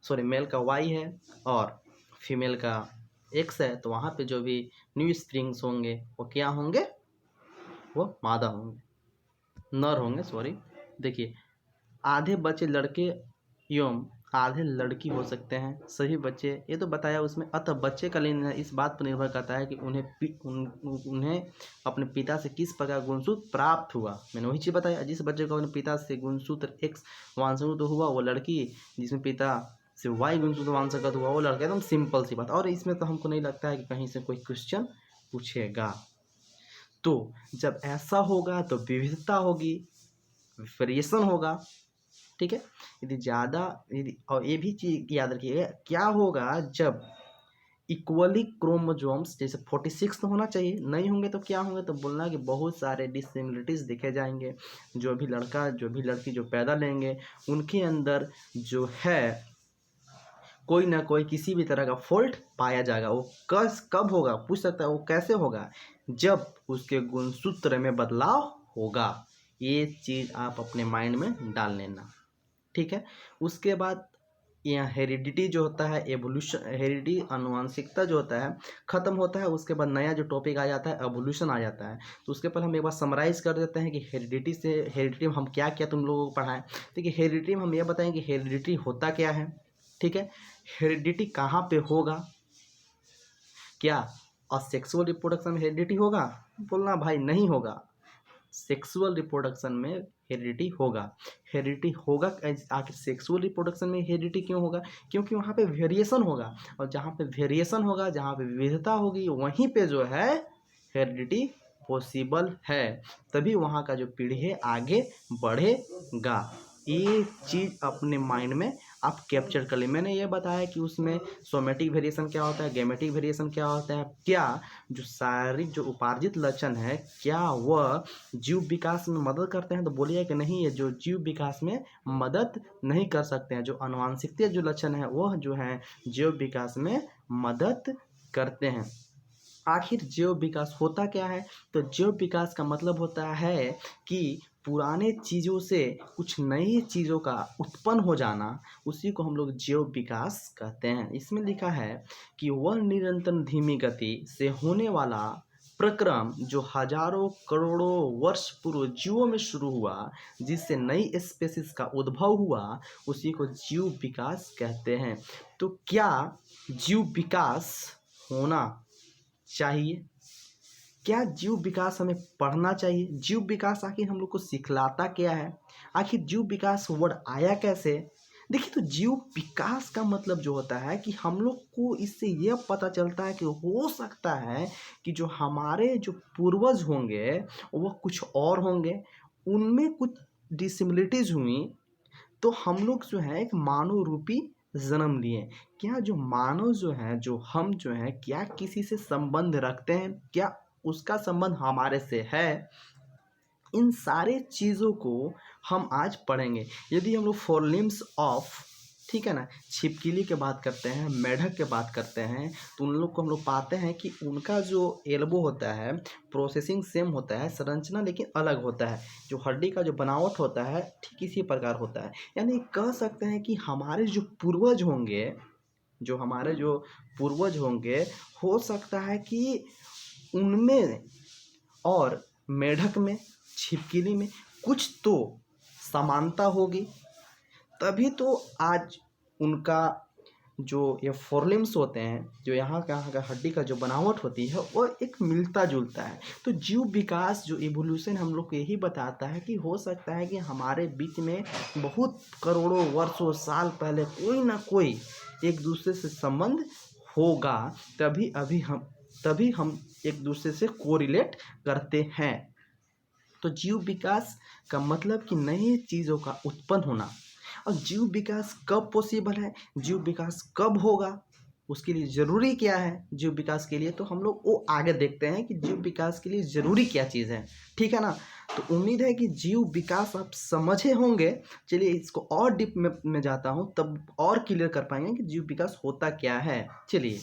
सॉरी मेल का Y है और फीमेल का X है, तो वहाँ पे जो भी न्यू स्प्रिंग्स होंगे वो क्या होंगे, वो मादा होंगे, नर होंगे, सॉरी। देखिए आधे बच्चे लड़के एवं आधे लड़की हो सकते हैं, सभी बच्चे ये तो बताया उसमें। अतः बच्चे का लिंग इस बात पर निर्भर करता है कि उन्हें अपने पिता से किस प्रकार गुणसूत्र प्राप्त हुआ। मैंने वही चीज़ बताया, जिस बच्चे को अपने पिता से गुणसूत्र X वांशगत हुआ वो लड़की, जिसमें पिता से Y गुणसूत्र वांशगत हुआ वो लड़का। एकदम सिंपल सी बात, और इसमें तो हमको नहीं लगता है कि कहीं से कोई क्वेश्चन पूछेगा। तो जब ऐसा होगा तो विविधता होगी, वेरिएशन होगा, ठीक है। यदि ज़्यादा, यदि, और ये भी चीज़ याद रखिएगा क्या होगा जब इक्वली क्रोमोसोम्स, जैसे 46 तो होना चाहिए, नहीं होंगे तो क्या होंगे, तो बोलना कि बहुत सारे डिससिमिलरिटीज़ दिखे जाएंगे। जो भी लड़का जो भी लड़की जो पैदा लेंगे उनके अंदर जो है कोई ना कोई किसी भी तरह का फॉल्ट पाया जाएगा। वो कब होगा पूछ सकता है, वो कैसे होगा, जब उसके गुणसूत्र में बदलाव होगा। ये चीज़ आप अपने माइंड में डाल लेना, ठीक है। उसके बाद यहाँ हेरिडिटी जो होता है, एवोल्यूशन, हेरिडिटी आनुवंशिकता जो होता है खत्म होता है। उसके बाद नया जो टॉपिक आ जाता है एवोल्यूशन आ जाता है। तो उसके पहले हम एक बार समराइज कर देते हैं कि हेरिडिटी में हम क्या क्या तुम लोगों को पढ़ाएं। देखिए हेरिडिटी में हम ये बताएं कि हेरिडिटी होता क्या है, ठीक है। हेरिडिटी कहाँ पे होगा, क्या असेक्सुअल रिप्रोडक्शन में हेरिडिटी होगा, बोलना भाई नहीं होगा। सेक्सुअल रिप्रोडक्शन में हेरिडिटी होगा। हेरिडिटी होगा आखिर सेक्सुअल रिप्रोडक्शन में हेरिडिटी क्यों होगा, क्योंकि वहाँ पे वेरिएशन होगा, और जहाँ पे वेरिएशन होगा, जहाँ पे विविधता होगी, वहीं पे जो है हेरिडिटी पॉसिबल है। तभी वहाँ का जो पीढ़ी है आगे बढ़ेगा। ये चीज़ अपने माइंड में आप कैप्चर कर ले। मैंने ये बताया कि उसमें सोमेटिक वेरिएशन क्या होता है, गेमेटिक वेरिएशन क्या होता है, क्या जो शारीरिक जो उपार्जित लक्षण है क्या वह जीव विकास में मदद करते हैं, तो बोलिए कि नहीं, ये जो जीव विकास में मदद नहीं कर सकते हैं। जो आनुवंशिकता जो लक्षण है वह जो है जीव विकास में मदद करते हैं। आखिर जीव विकास होता क्या है, तो जीव विकास का मतलब होता है कि पुराने चीज़ों से कुछ नई चीज़ों का उत्पन्न हो जाना, उसी को हम लोग जीव विकास कहते हैं। इसमें लिखा है कि वह निरंतर धीमी गति से होने वाला प्रक्रम जो हजारों करोड़ों वर्ष पूर्व जीवों में शुरू हुआ, जिससे नई स्पेसीज का उद्भव हुआ, उसी को जीव विकास कहते हैं। तो क्या जीव विकास होना चाहिए, क्या जीव विकास हमें पढ़ना चाहिए? जीव विकास आखिर हम लोग को सिखलाता क्या है? आखिर जीव विकास वर्ड आया कैसे? देखिए, तो जीव विकास का मतलब जो होता है कि हम लोग को इससे यह पता चलता है कि हो सकता है कि जो हमारे जो पूर्वज होंगे वह कुछ और होंगे, उनमें कुछ डिसिमिलिटीज हुई, तो हम लोग जो है एक मानव रूपी जन्म लिए। क्या जो मानव जो है, जो हम जो है, क्या किसी से संबंध रखते हैं? क्या उसका संबंध हमारे से है? इन सारे चीज़ों को हम आज पढ़ेंगे। यदि हम लोग फोर लिम्स ऑफ, ठीक है ना, छिपकली के बात करते हैं, मेढक के बात करते हैं, तो उन लोग को हम लोग पाते हैं कि उनका जो एल्बो होता है, प्रोसेसिंग सेम होता है, संरचना लेकिन अलग होता है। जो हड्डी का जो बनावट होता है ठीक इसी प्रकार होता है। यानी कह सकते हैं कि हमारे जो पूर्वज होंगे, जो हमारे जो पूर्वज होंगे, हो सकता है कि उनमें और मेढक में, छिपकली में कुछ तो समानता होगी, तभी तो आज उनका जो ये फोरलिम्स होते हैं, जो यहाँ का हड्डी का जो बनावट होती है, वो एक मिलता जुलता है। तो जीव विकास जो इवोल्यूशन हम लोग को यही बताता है कि हो सकता है कि हमारे बीच में बहुत करोड़ों वर्षों साल पहले कोई ना कोई एक दूसरे से संबंध होगा, तभी हम एक दूसरे से कोरिलेट करते हैं। तो जीव विकास का मतलब कि नई चीज़ों का उत्पन्न होना। और जीव विकास कब पॉसिबल है, जीव विकास कब होगा, उसके लिए ज़रूरी क्या है जीव विकास के लिए, तो हम लोग वो आगे देखते हैं कि जीव विकास के लिए ज़रूरी क्या चीज़ है। ठीक है ना। तो उम्मीद है कि जीव विकास आप समझे होंगे। चलिए इसको और डीप में जाता हूँ, तब और क्लियर कर पाएंगे कि जीव विकास होता क्या है। चलिए,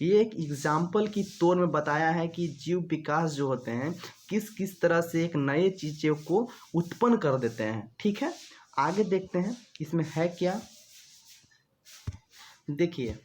ये एक एग्जाम्पल की तौर में बताया है कि जीव विकास जो होते हैं किस किस तरह से एक नए चीज़ों को उत्पन्न कर देते हैं। ठीक है, आगे देखते हैं इसमें है क्या। देखिए,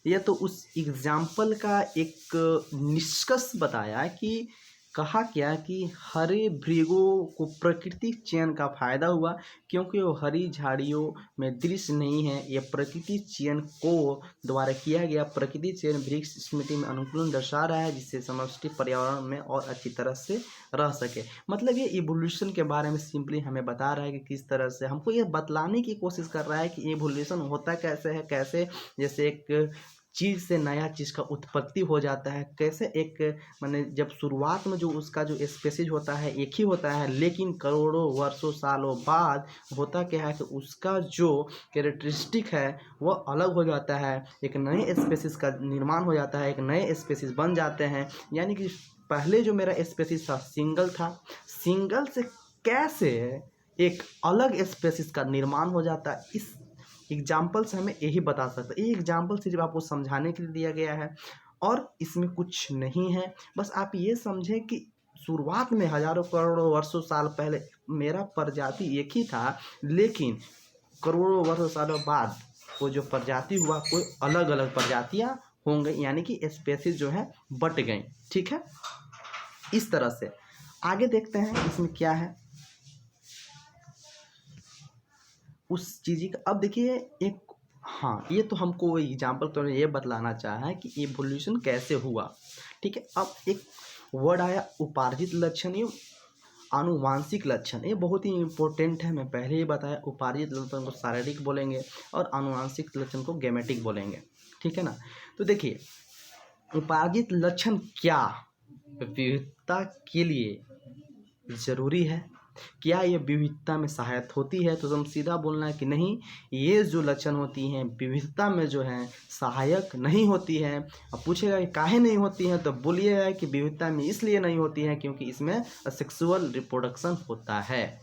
यह तो उस एग्जाम्पल का एक निष्कर्ष बताया कि कहा क्या कि हरे भृगों को प्राकृतिक चयन का फायदा हुआ, क्योंकि वो हरी झाड़ियों में दृश्य नहीं है। यह प्रकृति चयन को द्वारा किया गया प्रकृति चयन वृक्ष स्मृति में अनुकूलन दर्शा रहा है, जिससे समष्टि पर्यावरण में और अच्छी तरह से रह सके। मतलब ये इवोल्यूशन के बारे में सिंपली हमें बता रहा है कि किस तरह से हमको ये बतलाने की कोशिश कर रहा है कि इवोल्यूशन होता कैसे है, कैसे जैसे एक चीज़ से नया चीज़ का उत्पत्ति हो जाता है, कैसे एक माने जब शुरुआत में जो उसका जो स्पेसीज होता है एक ही होता है, लेकिन करोड़ों वर्षों सालों बाद होता क्या है कि उसका जो कैरेक्टरिस्टिक है वह अलग हो जाता है, एक नए स्पेसीज का निर्माण हो जाता है, एक नए स्पेसीज बन जाते हैं। यानी कि पहले जो मेरा स्पेसीज था सिंगल था, सिंगल से कैसे एक अलग स्पेसीज का निर्माण हो जाता है, इस एग्जाम्पल से हमें यही बता सकता है। ये एग्जाम्पल सिर्फ आपको समझाने के लिए दिया गया है और इसमें कुछ नहीं है। बस आप ये समझें कि शुरुआत में हजारों करोड़ों वर्षों साल पहले मेरा प्रजाति एक ही था, लेकिन करोड़ों वर्षों सालों बाद वो जो प्रजाति हुआ कोई अलग अलग प्रजातियां हों गई, यानी कि स्पेसीज जो है बट गई। ठीक है, इस तरह से आगे देखते हैं इसमें क्या है उस चीज़ का। अब देखिए एक, हाँ, ये तो हमको एग्जाम्पल तो ये बतलाना चाहा है कि इवोल्यूशन कैसे हुआ। ठीक है, अब एक वर्ड आया उपार्जित लक्षण एवं आनुवांशिक लक्षण। ये बहुत ही इम्पोर्टेंट है, मैं पहले ही बताया। उपार्जित लक्षण को शारीरिक बोलेंगे और आनुवांशिक लक्षण को गेमेटिक बोलेंगे। ठीक है ना। तो देखिए, उपार्जित लक्षण क्या विविधता के लिए ज़रूरी है, क्या ये विविधता में सहायक होती है, तो हम सीधा बोलना है कि नहीं, ये जो लक्षण होती हैं विविधता में जो है सहायक नहीं होती है। अब पूछेगा कि काहे नहीं होती हैं, तो बोलिएगा कि विविधता में इसलिए नहीं होती है क्योंकि इसमें सेक्सुअल रिप्रोडक्शन होता है।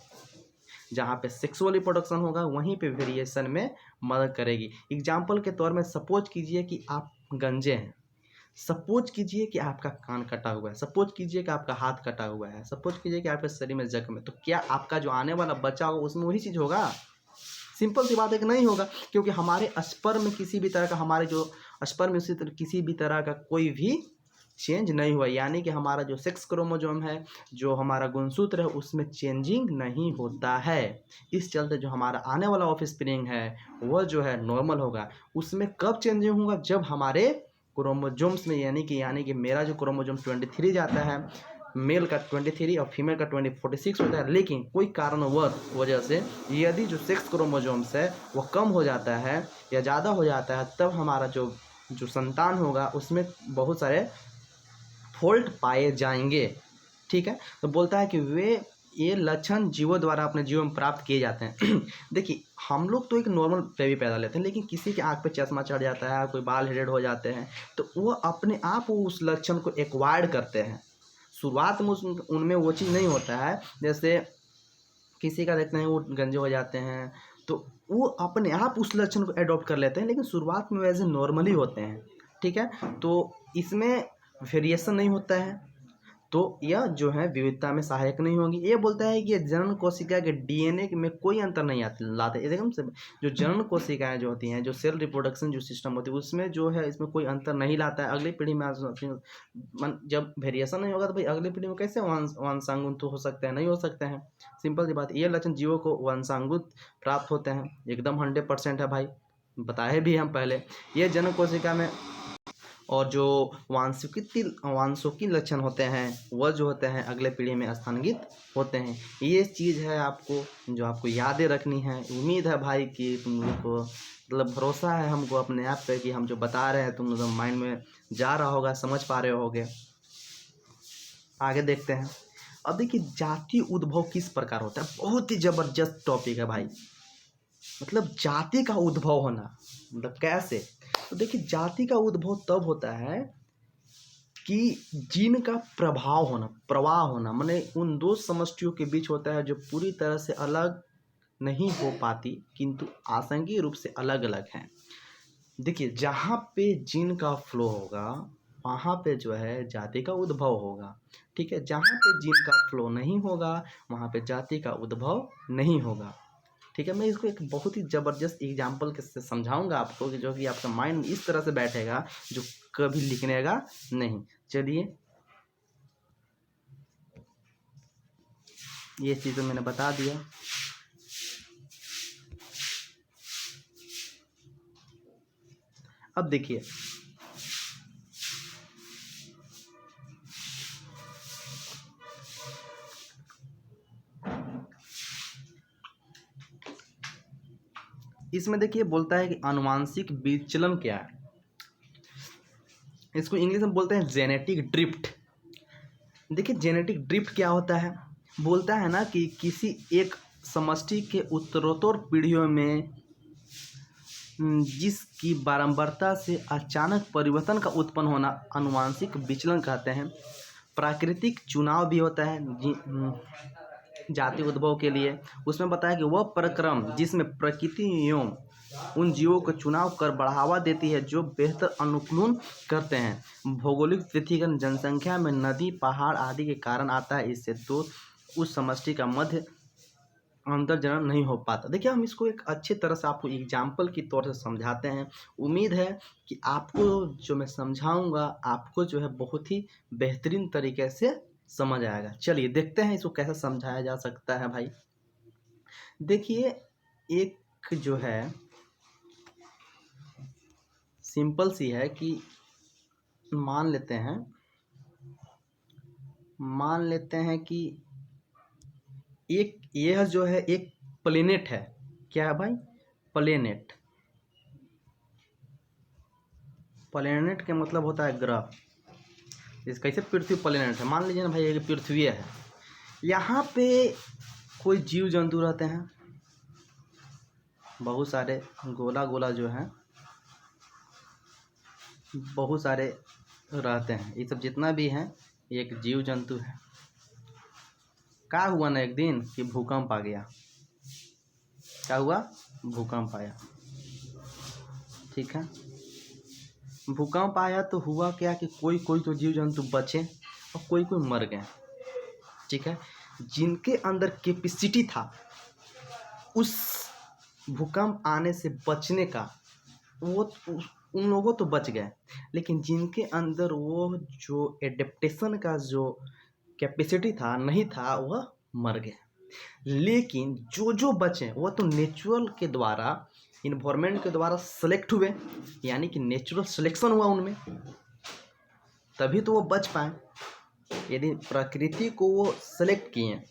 जहाँ पे सेक्सुअल रिप्रोडक्शन होगा वहीं पे वेरिएशन में मदद करेगी। एग्जाम्पल के तौर में सपोज कीजिए कि आप गंजे हैं, सपोज कीजिए कि आपका कान कटा हुआ है, सपोज कीजिए कि आपका हाथ कटा हुआ है, सपोज कीजिए कि आपके शरीर में जख्म है, तो क्या आपका जो आने वाला बच्चा होगा उसमें वही चीज़ होगा? सिंपल सी बात है कि नहीं होगा, क्योंकि हमारे स्पर्म में किसी भी तरह का, हमारे जो स्पर्म में किसी भी तरह का कोई भी चेंज नहीं हुआ। यानी कि हमारा जो सेक्स क्रोमोसोम है, जो हमारा गुणसूत्र है, उसमें चेंजिंग नहीं होता है। इस चलते जो हमारा आने वाला ऑफस्प्रिंग है वह जो है नॉर्मल होगा। उसमें कब चेंजिंग होगा? जब हमारे क्रोमोजोम्स में, यानी कि मेरा जो क्रोमोजोम 23 जाता है, मेल का 23 और फीमेल का 46 होता है। लेकिन कोई कारणवश वजह से यदि जो सेक्स क्रोमोजोम्स है वो कम हो जाता है या ज़्यादा हो जाता है, तब हमारा जो संतान होगा उसमें बहुत सारे फॉल्ट पाए जाएंगे। ठीक है, तो बोलता है कि ये लक्षण जीवों द्वारा अपने जीवन में प्राप्त किए जाते हैं। देखिए, हम लोग तो एक नॉर्मल बेबी पैदा लेते हैं, लेकिन किसी के आँख पे चश्मा चढ़ जाता है, कोई बाल हेडेड हो जाते हैं, तो वो अपने आप उस लक्षण को एक्वायर्ड करते हैं। शुरुआत में उनमें वो चीज़ नहीं होता है। जैसे किसी का देखते हैं वो गंजे हो जाते हैं, तो वो अपने आप उस लक्षण को एडॉप्ट कर लेते हैं, लेकिन शुरुआत में वैसे नॉर्मली होते हैं। ठीक है, तो इसमें वेरिएशन नहीं होता है, तो यह जो है विविधता में सहायक नहीं होंगी। ये बोलता है कि जनन कोशिका के डीएनए में कोई अंतर नहीं लाते। एकदम से जो जनन कोशिकाएं जो होती हैं, जो सेल रिप्रोडक्शन जो सिस्टम होती है, उसमें जो है इसमें कोई अंतर नहीं लाता है। अगली पीढ़ी में जब वेरिएशन नहीं होगा तो भाई अगली पीढ़ी में कैसे वंशांगुन तो हो सकते हैं? नहीं हो सकते हैं। सिंपल सी बात। ये लक्षण जीवों को वंशांगुन प्राप्त होते हैं, एकदम 100% है भाई, बताए भी हम पहले। ये जनन कोशिका में और जो वांछित लक्षण होते हैं वह जो होते हैं अगले पीढ़ी में स्थानांतरित होते हैं। ये चीज़ है आपको जो आपको यादें रखनी है। उम्मीद है भाई कि तुम लोग को मतलब भरोसा है हमको अपने आप पे कि हम जो बता रहे हैं तुम लोग माइंड में जा रहा होगा, समझ पा रहे होगे। आगे देखते हैं। अब देखिए, जाति उद्भव किस प्रकार होता है। बहुत ही जबरदस्त टॉपिक है भाई। मतलब जाति का उद्भव होना मतलब कैसे? तो देखिए, जाति का उद्भव तब होता है कि जीन का प्रवाह होना, माने उन दो समष्टियों के बीच होता है जो पूरी तरह से अलग नहीं हो पाती, किंतु आंशिक रूप से अलग अलग हैं। देखिए, जहाँ पे जीन का फ्लो होगा वहाँ पे जो है जाति का उद्भव होगा। ठीक है, जहाँ पे जीन का फ्लो नहीं होगा वहाँ पे जाति का उद्भव नहीं होगा। ठीक है, मैं इसको एक बहुत ही ज़बरदस्त एग्जाम्पल के से समझाऊंगा आपको कि जो कि आपका माइंड इस तरह से बैठेगा जो कभी लिखनेगा नहीं। चलिए, ये चीज़ तो मैंने बता दिया। अब देखिए, इसमें देखिए बोलता है कि आनुवांशिक विचलन क्या है। इसको इंग्लिश में बोलते हैं जेनेटिक ड्रिफ्ट। देखिए, जेनेटिक ड्रिफ्ट क्या होता है? बोलता है ना कि किसी एक समष्टि के उत्तरोत्तर पीढ़ियों में जिसकी बारंबारता से अचानक परिवर्तन का उत्पन्न होना आनुवांशिक विचलन कहते हैं। प्राकृतिक चुनाव भी होता है जाति उद्भव के लिए। उसमें बताया कि वह प्रक्रम जिसमें प्रकृति एवं उन जीवों को चुनाव कर बढ़ावा देती है जो बेहतर अनुकूलन करते हैं। भौगोलिक पृथ्वीकरण जनसंख्या में नदी, पहाड़ आदि के कारण आता है। इससे तो उस समष्टि का मध्य अंतर जनन नहीं हो पाता। देखिए, हम इसको एक अच्छी तरह से आपको एग्जाम्पल की तौर से समझाते हैं। उम्मीद है कि आपको जो मैं समझाऊंगा आपको जो है बहुत ही बेहतरीन तरीके से समझ आएगा। चलिए देखते हैं इसको कैसे समझाया जा सकता है भाई। देखिए, एक जो है सिंपल सी है कि मान लेते हैं कि एक यह जो है एक प्लेनेट है। क्या है भाई? प्लेनेट। प्लेनेट के मतलब होता है ग्रह। इस कैसे पृथ्वी प्लेनेट है, मान लीजिए ना भाई ये पृथ्वी है, यहाँ पे कोई जीव जंतु रहते हैं बहुत सारे, गोला गोला जो है बहुत सारे रहते हैं। ये सब जितना भी है एक जीव जंतु है। क्या हुआ ना एक दिन कि भूकंप आ गया। क्या हुआ? भूकंप आया। ठीक है, भूकंप आया तो हुआ क्या कि कोई कोई तो जीव जंतु बचे और कोई कोई मर गए। ठीक है, जिनके अंदर कैपेसिटी था उस भूकंप आने से बचने का, वो उन लोगों तो बच गए, लेकिन जिनके अंदर वो जो एडेप्टेशन का जो कैपेसिटी था नहीं था वह मर गए। लेकिन जो जो बचे वो तो नेचुरल के द्वारा इन्वायरमेंट के द्वारा सेलेक्ट हुए, यानी कि नेचुरल सिलेक्शन हुआ उनमें, तभी तो वो बच पाए। यदि प्रकृति को वो सेलेक्ट किए,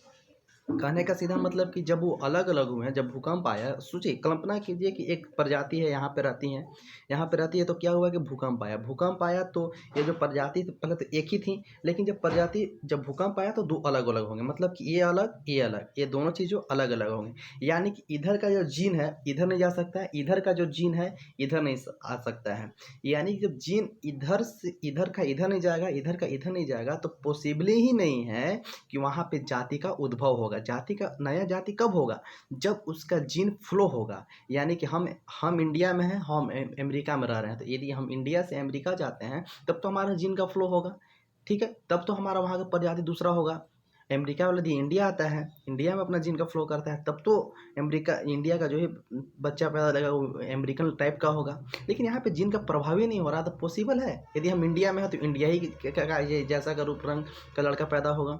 कहने का सीधा मतलब कि जब वो अलग अलग हुए हैं, जब भूकंप आया, सोचिए कल्पना कीजिए कि एक प्रजाति है यहाँ पे रहती है, यहाँ पे रहती है, तो क्या हुआ कि भूकंप आया। भूकंप आया तो ये जो प्रजाति पहले तो एक ही थी, लेकिन जब भूकंप आया तो दो अलग अलग होंगे, मतलब कि ये अलग ये अलग, ये दोनों चीज़ों अलग अलग होंगे। यानी कि इधर का जो जीन है इधर नहीं जा सकता है, इधर का जो जीन है इधर नहीं आ सकता है। यानी कि जब जीन इधर से इधर का इधर नहीं जाएगा, इधर का इधर नहीं जाएगा, तो पॉसिबल ही नहीं है कि वहाँ पे जाति का उद्भव होगा। जाति का नया जाति कब होगा? जब उसका जीन फ्लो होगा। यानी कि हम इंडिया में हैं, हम अमेरिका में रह रहे हैं, तो यदि हम इंडिया से अमेरिका जाते हैं तब तो हमारा जीन का फ्लो होगा, ठीक है, तब तो हमारा वहाँ का प्रजाति दूसरा होगा। अमेरिका वाला यदि इंडिया आता है, इंडिया में अपना जीन का फ्लो करता है, तब तो इंडिया का जो है बच्चा पैदा लगेगा वो अमेरिकन टाइप का होगा। लेकिन यहाँ पे जीन का प्रभाव ही नहीं हो रहा, तो पॉसिबल है यदि हम इंडिया में हैं तो इंडिया ही जैसा का रूप रंग का लड़का पैदा होगा।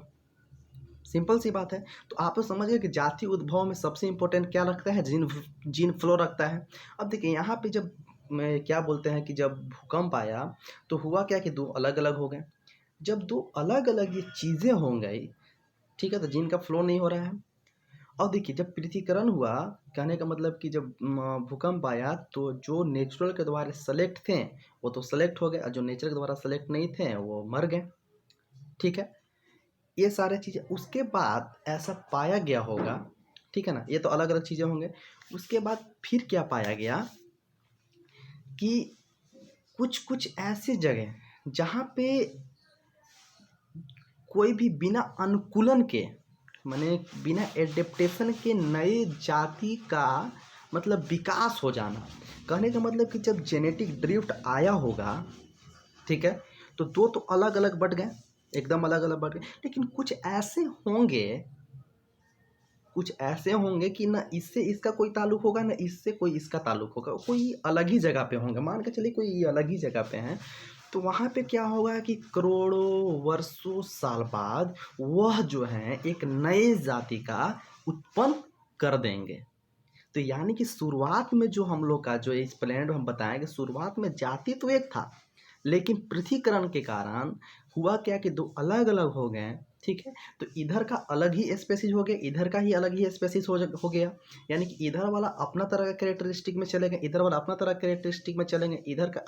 सिंपल सी बात है। तो आप समझ गए कि जाति उद्भव में सबसे इम्पोर्टेंट क्या रखता है? जीन फ्लो रखता है। अब देखिए यहाँ पे जब क्या बोलते हैं कि जब भूकंप आया तो हुआ क्या कि दो अलग अलग हो गए। जब दो अलग अलग ये चीज़ें हो गई, ठीक है, तो जीन का फ्लो नहीं हो रहा है। और देखिए जब पृथ्वीकरण हुआ, कहने का मतलब कि जब भूकंप आया तो जो नेचुरल के द्वारा सेलेक्ट थे वो तो सेलेक्ट हो गए, और जो नेचर के द्वारा सेलेक्ट नहीं थे वो मर गए, ठीक है। ये सारे चीज़ें उसके बाद ऐसा पाया गया होगा, ठीक है ना, ये तो अलग अलग चीज़ें होंगे। उसके बाद फिर क्या पाया गया कि कुछ कुछ ऐसी जगह जहाँ पे कोई भी बिना अनुकूलन के, माने बिना एडेप्टेशन के नए जाति का मतलब विकास हो जाना। कहने का मतलब कि जब जेनेटिक ड्रिफ्ट आया होगा, ठीक है, तो दो तो अलग अलग बढ़ गए, एकदम अलग अलग बढ़ गए। लेकिन कुछ ऐसे होंगे कि ना इससे इसका कोई ताल्लुक होगा, ना इससे कोई इसका ताल्लुक होगा, कोई अलग ही जगह पे होंगे। मान के चलिए कोई अलग ही जगह पे हैं, तो वहाँ पे क्या होगा कि करोड़ों वर्षों साल बाद वह जो है एक नए जाति का उत्पन्न कर देंगे। तो यानी कि शुरुआत में जो हम लोग का जो इस प्लेनेट में हम बताएंगे, शुरुआत में जाति तो एक था, लेकिन पृथ्वीकरण के कारण हुआ क्या कि दो अलग अलग हो गए, ठीक है। तो इधर का अलग ही स्पेसीज हो गया, इधर का ही अलग ही स्पेसीज हो गया। यानी कि इधर वाला अपना तरह का कैरेक्टरिस्टिक में चलेंगे, इधर वाला अपना तरह कैरेक्टरिस्टिक में चलेंगे। इधर का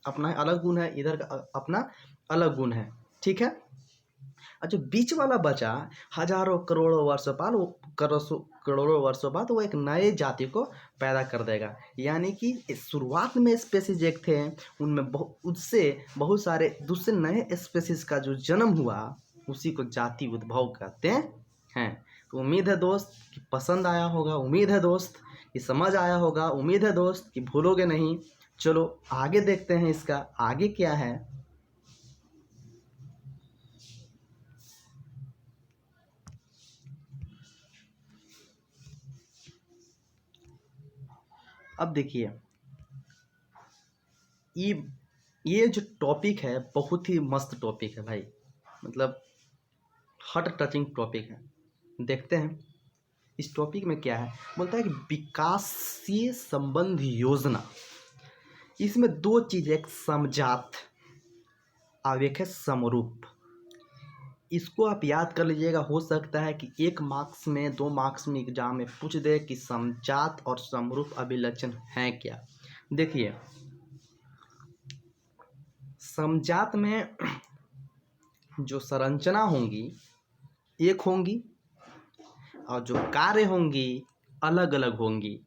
अपना अलग गुण है, इधर का अपना अलग गुण है, ठीक है। और जो बीच वाला बचा हजारों करोड़ों वर्षों बाद वो एक नए जाति को पैदा कर देगा। यानी कि शुरुआत में स्पेसीज एक थे, उनमें उससे बहुत सारे दूसरे नए स्पेसीज का जो जन्म हुआ उसी को जाति उद्भव कहते हैं। तो उम्मीद है दोस्त कि पसंद आया होगा, उम्मीद है दोस्त कि समझ आया होगा, उम्मीद है दोस्त कि भूलोगे नहीं। चलो आगे देखते हैं इसका आगे क्या है। अब देखिए ये जो टॉपिक है बहुत ही मस्त टॉपिक है भाई, मतलब हार्ट टचिंग टॉपिक है। देखते हैं इस टॉपिक में क्या है। बोलता है कि विकासीय संबंध योजना, इसमें दो चीज़, एक समजात और एक है समरूप। इसको आप याद कर लीजिएगा। हो सकता है कि 1 मार्क्स में 2 मार्क्स में एग्जाम में पूछ दे कि समजात और समरूप अभिलक्षण है क्या। देखिए समजात में जो संरचना होंगी एक होंगी और जो कार्य होंगी अलग अलग होंगी।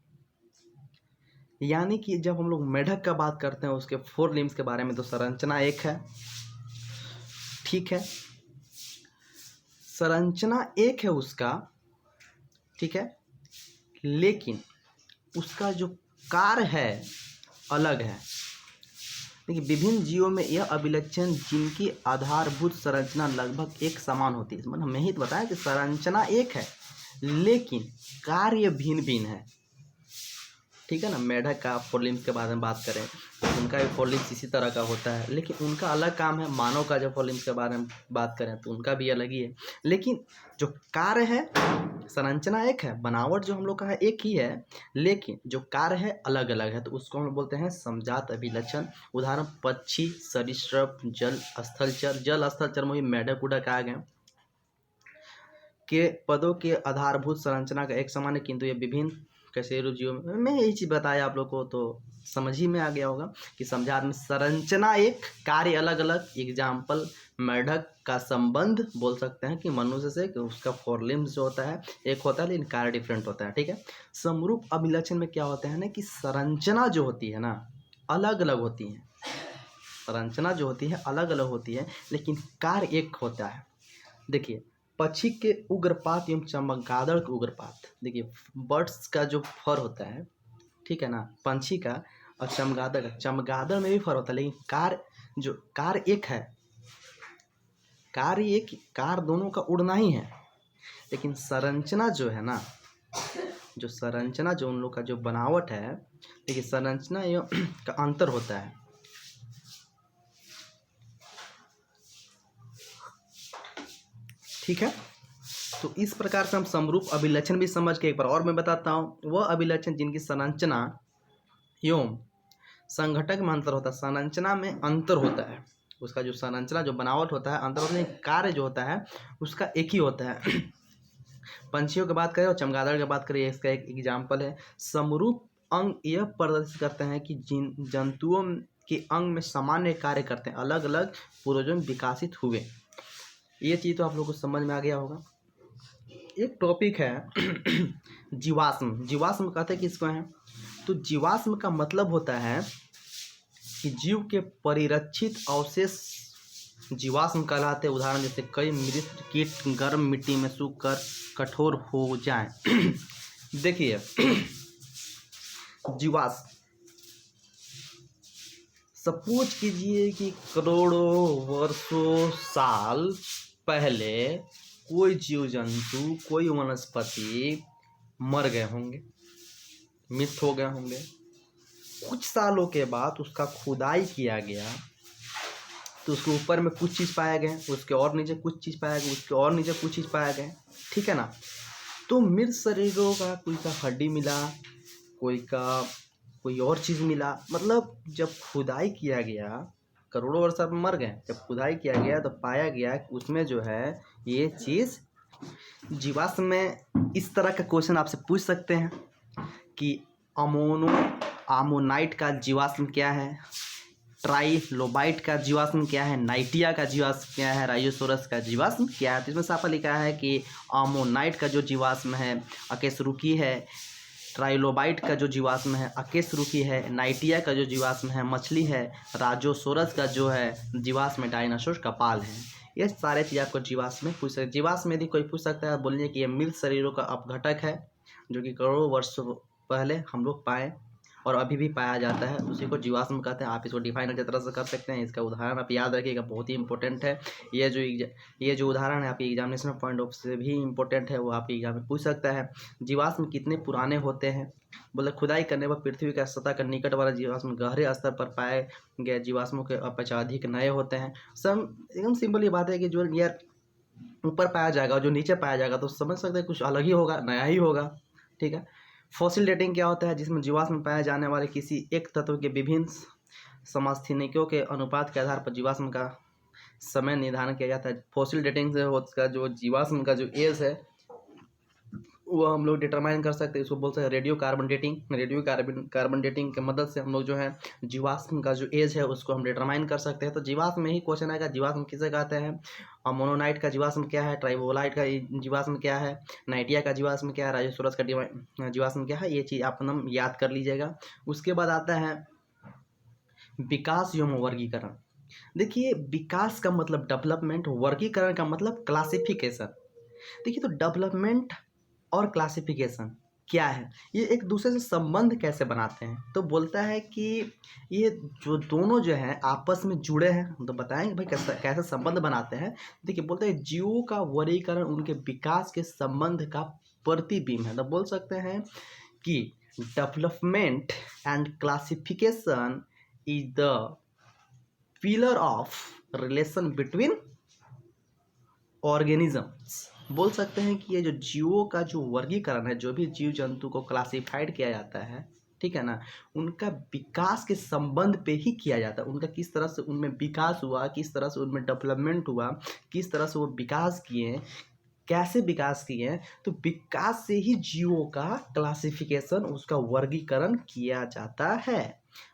यानी कि जब हम लोग मेढक का बात करते हैं उसके 4 लिम्स के बारे में, तो संरचना एक है, ठीक है, संरचना एक है उसका, ठीक है, लेकिन उसका जो कार्य है अलग है। देखिए विभिन्न जीवों में यह अभिलक्षण जिनकी आधारभूत संरचना लगभग एक समान होती है। मतलब मैं ही तो बताया कि संरचना एक है लेकिन कार्य भिन्न भिन्न है, ठीक है ना। मेढक का 4 लिम्स के बारे में बात करें तो उनका भी 4 लिम्स इसी तरह का होता है, लेकिन उनका अलग काम है। मानव का जब 4 लिम्स के बारे में बात करें तो उनका भी अलग ही है, लेकिन जो कार्य है संरचना एक है, बनावट जो हम लोग का है एक ही है, लेकिन जो कार्य है अलग अलग है, तो उसको हम लोग बोलते हैं समजात अभिलक्षण। उदाहरण पक्षी, सरीसृप, जल स्थलचर। जल स्थलचर में भी मेढक उड़क आ गए के पदों के आधारभूत संरचना का एक समान है, किंतु ये विभिन्न कशेरुक जीवों में, मैं यही चीज बताया आप लोग को तो समझ ही में आ गया होगा कि समझात में संरचना एक, कार्य अलग अलग। एग्जाम्पल मेढक का संबंध बोल सकते हैं कि मनुष्य से, कि उसका फोरलिम्स जो होता है एक होता है लेकिन कार्य डिफरेंट होता है, ठीक है। समरूप अभिलक्षण में क्या होता है ना कि संरचना जो होती है ना अलग अलग होती है, संरचना जो होती है अलग अलग होती है लेकिन कार्य एक होता है। देखिए पक्षी के उग्रपात एवं चमगादड़ के उग्रपात, देखिए बर्ड्स का जो फर होता है, ठीक है ना, पंछी का और चमगादड़ का, चमगादड़ में भी फर होता है लेकिन कार एक है, कार्य एक, कार दोनों का उड़ना ही है, लेकिन संरचना जो है ना, जो संरचना जो उन लोग का जो बनावट है, देखिए संरचना एवं का अंतर होता है। ठीक है, तो इस प्रकार से हम समरूप अभिलक्षण भी समझ के एक बार और मैं बताता हूँ। वह अभिलक्षण जिनकी संरचना एवं संघटक में अंतर होता है, संरचना में अंतर होता है, उसका जो संरचना जो बनावट होता है अंतर होता है, कार्य जो होता है उसका एक ही होता है। पंछियों की बात करें और चमगादड़ की बात करें, इसका एक एग्जाम्पल है। समरूप अंग यह प्रदर्शित करते हैं कि जिन जंतुओं के अंग में सामान्य कार्य करते हैं, अलग अलग पूर्वजों में विकासित हुए। ये चीज़ तो आप लोगों को समझ में आ गया होगा। एक टॉपिक है जीवाश्म। जीवाश्म कहते हैं किसको है, तो जीवाश्म का मतलब होता है कि जीव के परिरक्षित अवशेष जीवाश्म कहलाते हैं। उदाहरण जैसे कई मृत कीट गर्म मिट्टी में सूखकर कठोर हो जाएं। देखिए जीवाश्म, सपोज कीजिए कि करोड़ों वर्षों साल पहले कोई जीव जंतु, कोई वनस्पति मर गए होंगे, मृत हो गए होंगे। कुछ सालों के बाद उसका खुदाई किया गया तो उसके ऊपर में कुछ चीज़ पाया गया, उसके और नीचे कुछ चीज़ पाया गया, उसके और नीचे कुछ चीज़ पाया गया, ठीक है ना। तो मृत शरीरों का कोई का हड्डी मिला, कोई और चीज़ मिला। मतलब जब खुदाई किया गया, करोड़ों वर्ष अब मर गए, जब खुदाई किया गया तो पाया गया कि उसमें जो है ये चीज़ जीवाश्म में। इस तरह का क्वेश्चन आपसे पूछ सकते हैं कि आमोनाइट का जीवाश्म क्या है, ट्राइलोबाइट का जीवाश्म क्या है, नाइटिया का जीवाश्म क्या है, राइजोसोरस का जीवाश्म क्या है। तो इसमें साफ लिखा है कि आमोनाइट का जो जीवाश्म है अकेशरुकी है, ट्राइलोबाइट का जो जीवाश्म है अकेशरुकी है, नाइटिया का जो जीवाश्म है मछली है, राइजोसोरस का जो है जीवाश्म है डायनासोर कपाल है। ये सारे चीज़ आपको जीवाश्म में पूछ सकते। जीवाश्म यदि कोई पूछ सकता है, बोलिए कि ये मृत शरीरों का अपघटक है जो कि करोड़ों वर्ष पहले हम लोग पाए और अभी भी पाया जाता है, उसी को जीवाश्म कहते हैं। आप इसको डिफाइन अच्छी तरह से कर सकते हैं। इसका उदाहरण आप याद रखिएगा, बहुत ही इंपॉर्टेंट है। ये जो उदाहरण है आपके एग्जामिनेशन पॉइंट ऑफ से भी इंपॉर्टेंट है, वो आपके एग्जाम में पूछ सकता है। जीवाश्म कितने पुराने होते हैं, बोले खुदाई करने पर पृथ्वी का सतह का निकट वाला जीवाश्म गहरे स्तर पर पाए गए जीवाश्मों के अपेक्षा अधिक नए होते हैं। सब एकदम सिंपल ये बात है कि जो यार ऊपर पाया जाएगा और जो नीचे पाया जाएगा तो समझ सकते हैं कुछ अलग ही होगा, नया ही होगा, ठीक है। फॉसिल डेटिंग क्या होता है, जिसमें जीवाश्म में पाए जाने वाले किसी एक तत्व के विभिन्न समस्थानिकों के अनुपात के आधार पर जीवाश्म का समय निर्धारण किया जाता है। फॉसिल डेटिंग से उसका जो जीवाश्म का जो एज है वो हम लोग डिटरमाइन कर सकते हैं। इसको बोलते हैं radio carbon dating. Radio carbon dating की मदद से हम लोग जो है जीवाश्म का जो एज है उसको हम डिटरमाइन कर सकते हैं। तो जीवाश्म में ही क्वेश्चन आएगा, जीवाश्म किसे कहते हैं, अमोनोनाइट का जीवाश्म क्या है, ट्राइबोलाइट का जीवाश्म क्या है, नाइटिया का जीवाश्म क्या है, राइजोसोरस का जीवाश्म क्या है। ये चीज़ आप याद कर लीजिएगा। उसके बाद आता है विकास एवं वर्गीकरण। देखिए विकास का मतलब डेवलपमेंट, वर्गीकरण का मतलब क्लासिफिकेशन। देखिए तो डेवलपमेंट और क्लासिफिकेशन क्या है, ये एक दूसरे से संबंध कैसे बनाते हैं, तो बोलता है कि ये जो दोनों जो हैं आपस में जुड़े हैं। तो बताएंगे भाई कैसे संबंध बनाते हैं। देखिए बोलते हैं जीवों का वर्गीकरण उनके विकास के संबंध का प्रतिबिंब है। तो बोल सकते हैं कि development and classification is the pillar of relation between organisms. बोल सकते हैं कि ये जो जीवों का जो वर्गीकरण है, जो भी जीव जंतु को क्लासिफाइड किया जाता है, ठीक है ना, उनका विकास के संबंध पे ही किया जाता है। उनका किस तरह से उनमें विकास हुआ, किस तरह से उनमें डेवलपमेंट हुआ, किस तरह से वो विकास किए, कैसे विकास किए हैं, तो विकास से ही जीवों का क्लासिफिकेशन, उसका वर्गीकरण किया जाता है।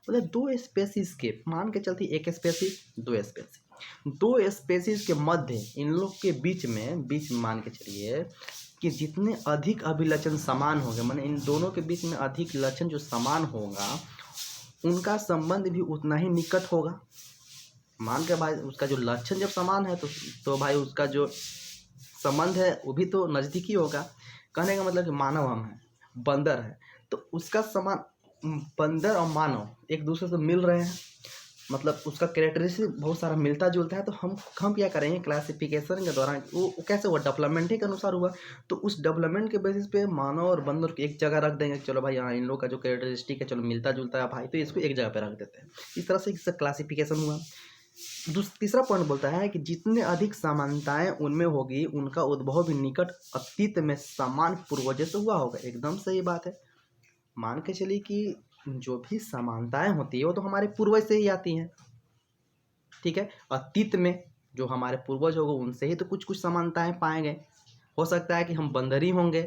मतलब दो स्पेसीज के, मान के चलते एक स्पेसीज, दो स्पेसीज के मध्य इन लोग के बीच में मान के चलिए कि जितने अधिक अभिलक्षण समान होंगे, माने इन दोनों के बीच में अधिक लक्षण जो समान होगा, उनका संबंध भी उतना ही निकट होगा। मान के भाई उसका जो लक्षण जब समान है तो भाई उसका जो संबंध है वो भी तो नज़दीकी होगा। कहने का मतलब कि मानव हम हैं, बंदर है, तो उसका समान, बंदर और मानव एक दूसरे से मिल रहे हैं, मतलब उसका कैरेक्टरिस्टिक बहुत सारा मिलता जुलता है। तो हम क्या करेंगे क्लासिफिकेशन के दौरान, वो कैसे हुआ, डेवलपमेंट ही के अनुसार हुआ। तो उस डेवलपमेंट के बेसिस पे मानव और बंदर को एक जगह रख देंगे, चलो भाई हाँ इन लोग का जो कैरेक्टरिस्टिक है चलो मिलता जुलता है भाई, तो इसको एक जगह पे रख देते हैं। इस तरह से इसका क्लासिफिकेशन हुआ। तीसरा पॉइंट बोलता है कि जितने अधिक समानताएं उनमें होगी, उनका उद्भव भी निकट अतीत में समान पूर्वजों से हुआ होगा। एकदम सही बात है। मान के चलिए कि जो भी समानताएं होती है वो तो हमारे पूर्वज से ही आती हैं, ठीक है। अतीत में जो हमारे पूर्वज होंगे उनसे ही तो कुछ कुछ समानताएं पाएंगे। हो सकता है कि हम बंदर ही होंगे,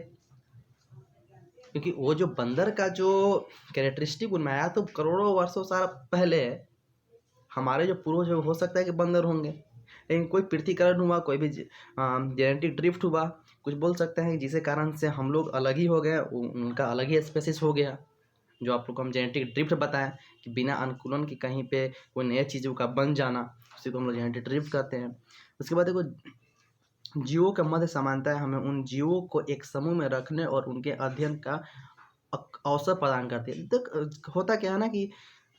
क्योंकि वो जो बंदर का जो कैरेक्टरिस्टिक उनमें आया तो करोड़ों वर्षों साल पहले है। हमारे जो पूर्वज हो सकता है कि बंदर होंगे, लेकिन कोई पृथ्वीकरण हुआ, कोई भी जेनेटिक ड्रिफ्ट हुआ, कुछ बोल सकते हैं जिसके कारण से हम लोग अलग ही हो गए, उनका अलग ही स्पेसिस हो गया। जो आप लोग को हम जेनेटिक ड्रिफ्ट बताएं कि बिना अनुकूलन के कहीं पे कोई नई चीज़ों का बन जाना, उसी को हम लोग जेनेटिक ड्रिफ्ट कहते हैं। उसके बाद देखो, जीवों के मध्य समानता है हमें उन जीवों को एक समूह में रखने और उनके अध्ययन का अवसर प्रदान करती है। तो होता क्या है ना कि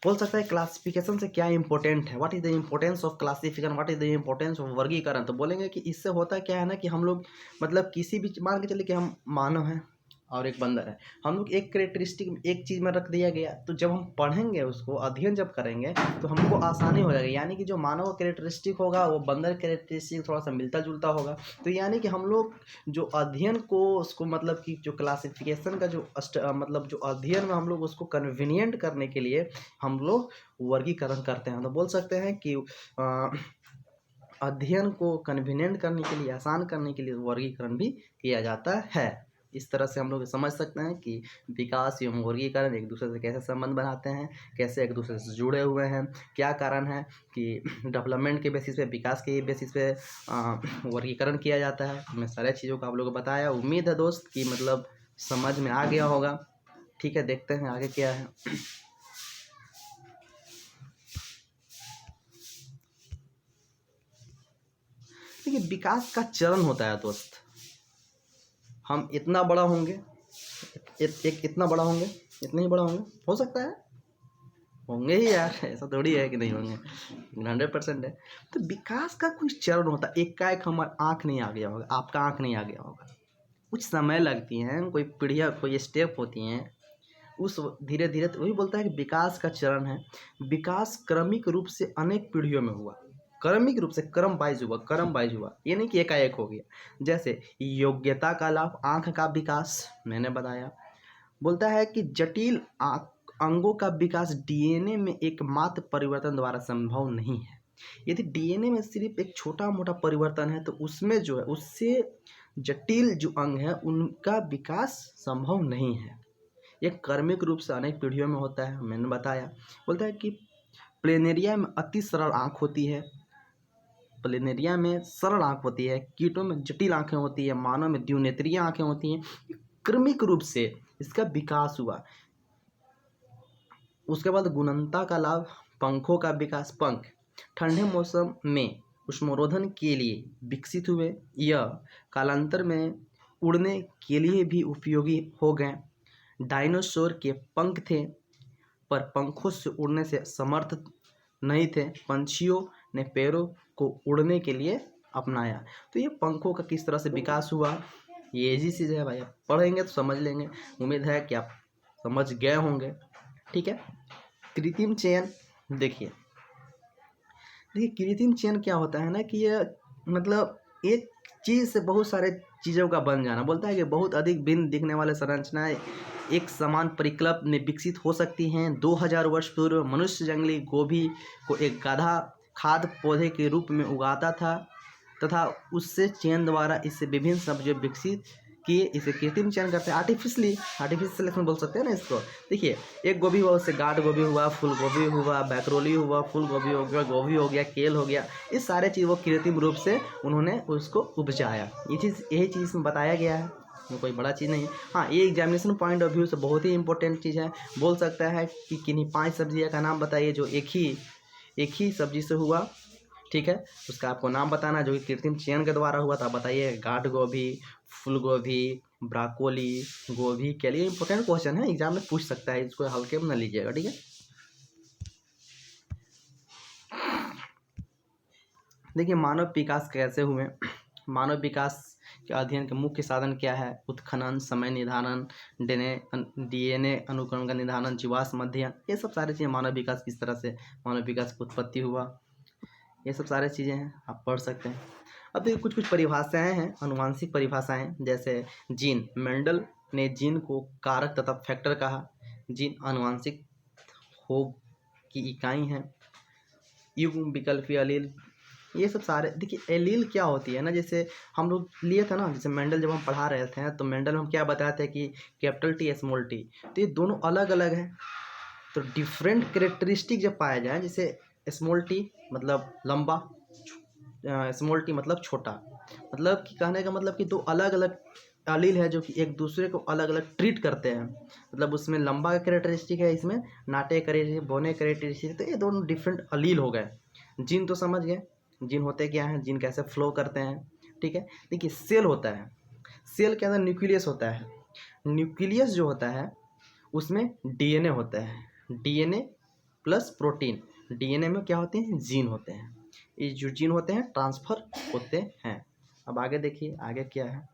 बोल सकता है क्लासिफिकेशन से क्या इंपॉर्टेंट है, what is the importance of classification, what is the importance of वर्गीकरण। तो बोलेंगे कि इससे होता क्या है ना कि हम लोग मतलब किसी भी, मान के चलिए कि हम मानव हैं और एक बंदर है, हम लोग एक करेक्टरिस्टिक एक चीज़ में रख दिया गया, तो जब हम पढ़ेंगे उसको अध्ययन जब करेंगे तो हमको आसानी हो जाएगी। यानी कि जो मानव का करेक्टरिस्टिक होगा वो बंदर करेक्टरिस्टिक थोड़ा सा मिलता जुलता होगा। तो यानी कि हम लोग जो अध्ययन को उसको मतलब कि जो क्लासिफिकेशन का जो मतलब जो अध्ययन में हम लोग उसको कन्वीनियंट करने के लिए हम लोग वर्गीकरण करते हैं। तो बोल सकते हैं कि अध्ययन को कन्वीनियंट करने के लिए, आसान करने के लिए वर्गीकरण भी किया जाता है। इस तरह से हम लोग समझ सकते हैं कि विकास एवं वर्गीकरण एक दूसरे से कैसे संबंध बनाते हैं, कैसे एक दूसरे से जुड़े हुए हैं, क्या कारण है कि डेवलपमेंट के बेसिस पे, विकास के बेसिस पे वर्गीकरण किया जाता है। मैं सारे चीज़ों को आप लोगों को बताया। उम्मीद है दोस्त कि मतलब समझ में आ गया होगा। ठीक है, देखते हैं आगे क्या है। देखिए, विकास का चरण होता है दोस्त, हम इतना बड़ा होंगे, एक इतना बड़ा होंगे, इतना ही बड़ा होंगे, हो सकता है होंगे ही यार, ऐसा थोड़ी है कि नहीं होंगे, 100% है। तो विकास का कोई चरण होता है, एकाएक हमारा आँख नहीं आ गया होगा, आपका आँख नहीं आ गया होगा, कुछ समय लगती हैं, कोई पीढ़ियाँ, कोई स्टेप होती हैं, उस धीरे धीरे। तो वही बोलता है कि विकास का चरण है। विकास क्रमिक रूप से अनेक पीढ़ियों में हुआ, क्रमिक रूप से, क्रम वाइज हुआ, ये नहीं कि एकाएक हो गया। जैसे योग्यता का लाभ, आँख का विकास मैंने बताया। बोलता है कि जटिल अंगों का विकास डीएनए में एकमात्र परिवर्तन द्वारा संभव नहीं है। यदि डीएनए में सिर्फ एक छोटा मोटा परिवर्तन है तो उसमें जो है, उससे जटिल जो अंग है उनका विकास संभव नहीं है। ये क्रमिक रूप से अनेक पीढ़ियों में होता है, मैंने बताया। बोलता है कि प्लेनेरिया में अति सरल आँख होती है, प्लेनेरिया में सरल आँख होती है, कीटों में जटिल आँखें होती है, मानव में द्विनेत्रीय आँखें होती हैं। क्रमिक रूप से इसका विकास हुआ। उसके बाद गुणवत्ता का लाभ, पंखों का विकास, पंख ठंडे मौसम में उष्मारोधन के लिए विकसित हुए। यह कालांतर में उड़ने के लिए भी उपयोगी हो गए। डायनासोर के पंख थे पर पंखों से उड़ने से समर्थ नहीं थे। पंछियों ने पैरों को उड़ने के लिए अपनाया। तो ये पंखों का किस तरह से विकास हुआ, ये इजी चीज़ है भाई, आप पढ़ेंगे तो समझ लेंगे। उम्मीद है कि आप समझ गए होंगे। ठीक है। कृत्रिम चयन, देखिए कृत्रिम चयन क्या होता है ना कि ये मतलब एक चीज़ से बहुत सारे चीज़ों का बन जाना। बोलता है कि बहुत अधिक भिन्न दिखने वाले संरचनाएं एक समान परिकल्प में विकसित हो सकती हैं। 2000 वर्ष पूर्व मनुष्य जंगली गोभी को एक गाढ़ा खाद्य पौधे के रूप में उगाता था तथा उससे चयन द्वारा इससे विभिन्न सब्जियां विकसित किए। इसे कृत्रिम चयन करते हैं, आर्टिफिशियल सिलेक्शन बोल सकते हैं ना इसको। देखिए, एक गोभी हुआ, उससे गाढ़ गोभी हुआ, फूल गोभी हुआ, बैकरोली हुआ, फूल गोभी हो गया, गोभी हो गया, केल हो गया। इस सारे चीज़ वो कृत्रिम रूप से उन्होंने उसको उपजाया। यही चीज़ इसमें बताया गया है, ये कोई बड़ा चीज़ नहीं है। हाँ, ये एग्जामिनेशन पॉइंट ऑफ व्यू से बहुत ही इंपॉर्टेंट चीज़ है। बोल सकता है कि किन्हीं 5 सब्जियों का नाम बताइए जो एक ही सब्जी से हुआ, ठीक है। उसका आपको नाम बताना जो कि कृत्रिम चयन के द्वारा हुआ था। बताइए, गाढ़ गोभी, फूल गोभी, ब्रोकोली, गोभी के लिए इंपॉर्टेंट क्वेश्चन है, एग्जाम में पूछ सकता है, इसको हल्के में न लीजिएगा, ठीक है। देखिए, मानव विकास कैसे हुए। मानव विकास के अध्ययन के मुख्य साधन क्या है? उत्खनन, समय निर्धारण, डीएनए अनुक्रम का निर्धारण, जीवाश्म अध्ययन, ये सब सारी चीज़ें मानव विकास किस तरह से मानव विकास की उत्पत्ति हुआ, ये सब सारी चीज़ें हैं, आप पढ़ सकते हैं। अब देखिए, कुछ परिभाषाएं हैं, अनुवांशिक परिभाषाएं, जैसे जीन। मेंडल ने जीन को कारक तथा फैक्टर कहा। जीन अनुवांशिक हो की इकाई है। युग्म, विकल्पीय एलील, ये सब सारे। देखिए, एलील क्या होती है ना, जैसे हम लोग लिए थे ना, जैसे मेंडल जब हम पढ़ा रहे थे तो मेंडल में हम क्या बताए थे कि कैपिटल टी, स्मॉल टी, तो ये दोनों अलग अलग हैं। तो डिफरेंट कैरेक्टरिस्टिक जब पाया जाए, जैसे स्मॉल टी मतलब लंबा, स्मॉल टी मतलब छोटा, मतलब कि कहने का मतलब कि दो अलग अलग एलील है जो कि एक दूसरे को अलग अलग ट्रीट करते हैं। मतलब उसमें लंबा का कैरेक्टरिस्टिक है, इसमें नाटे कैरेक्टरिस्टिक, बोने कैरेक्टरिस्टिक, तो ये दोनों डिफरेंट एलील हो गए। जीन तो समझ गए, जीन होते क्या हैं, जीन कैसे फ्लो करते हैं, ठीक है। देखिए, सेल होता है, सेल के अंदर न्यूक्लियस होता है। न्यूक्लियस जो होता है उसमें डीएनए होता है, डीएनए प्लस प्रोटीन। डीएनए में क्या होते हैं? जीन होते हैं। ये जो जीन होते हैं ट्रांसफर होते हैं। अब आगे देखिए, आगे क्या है।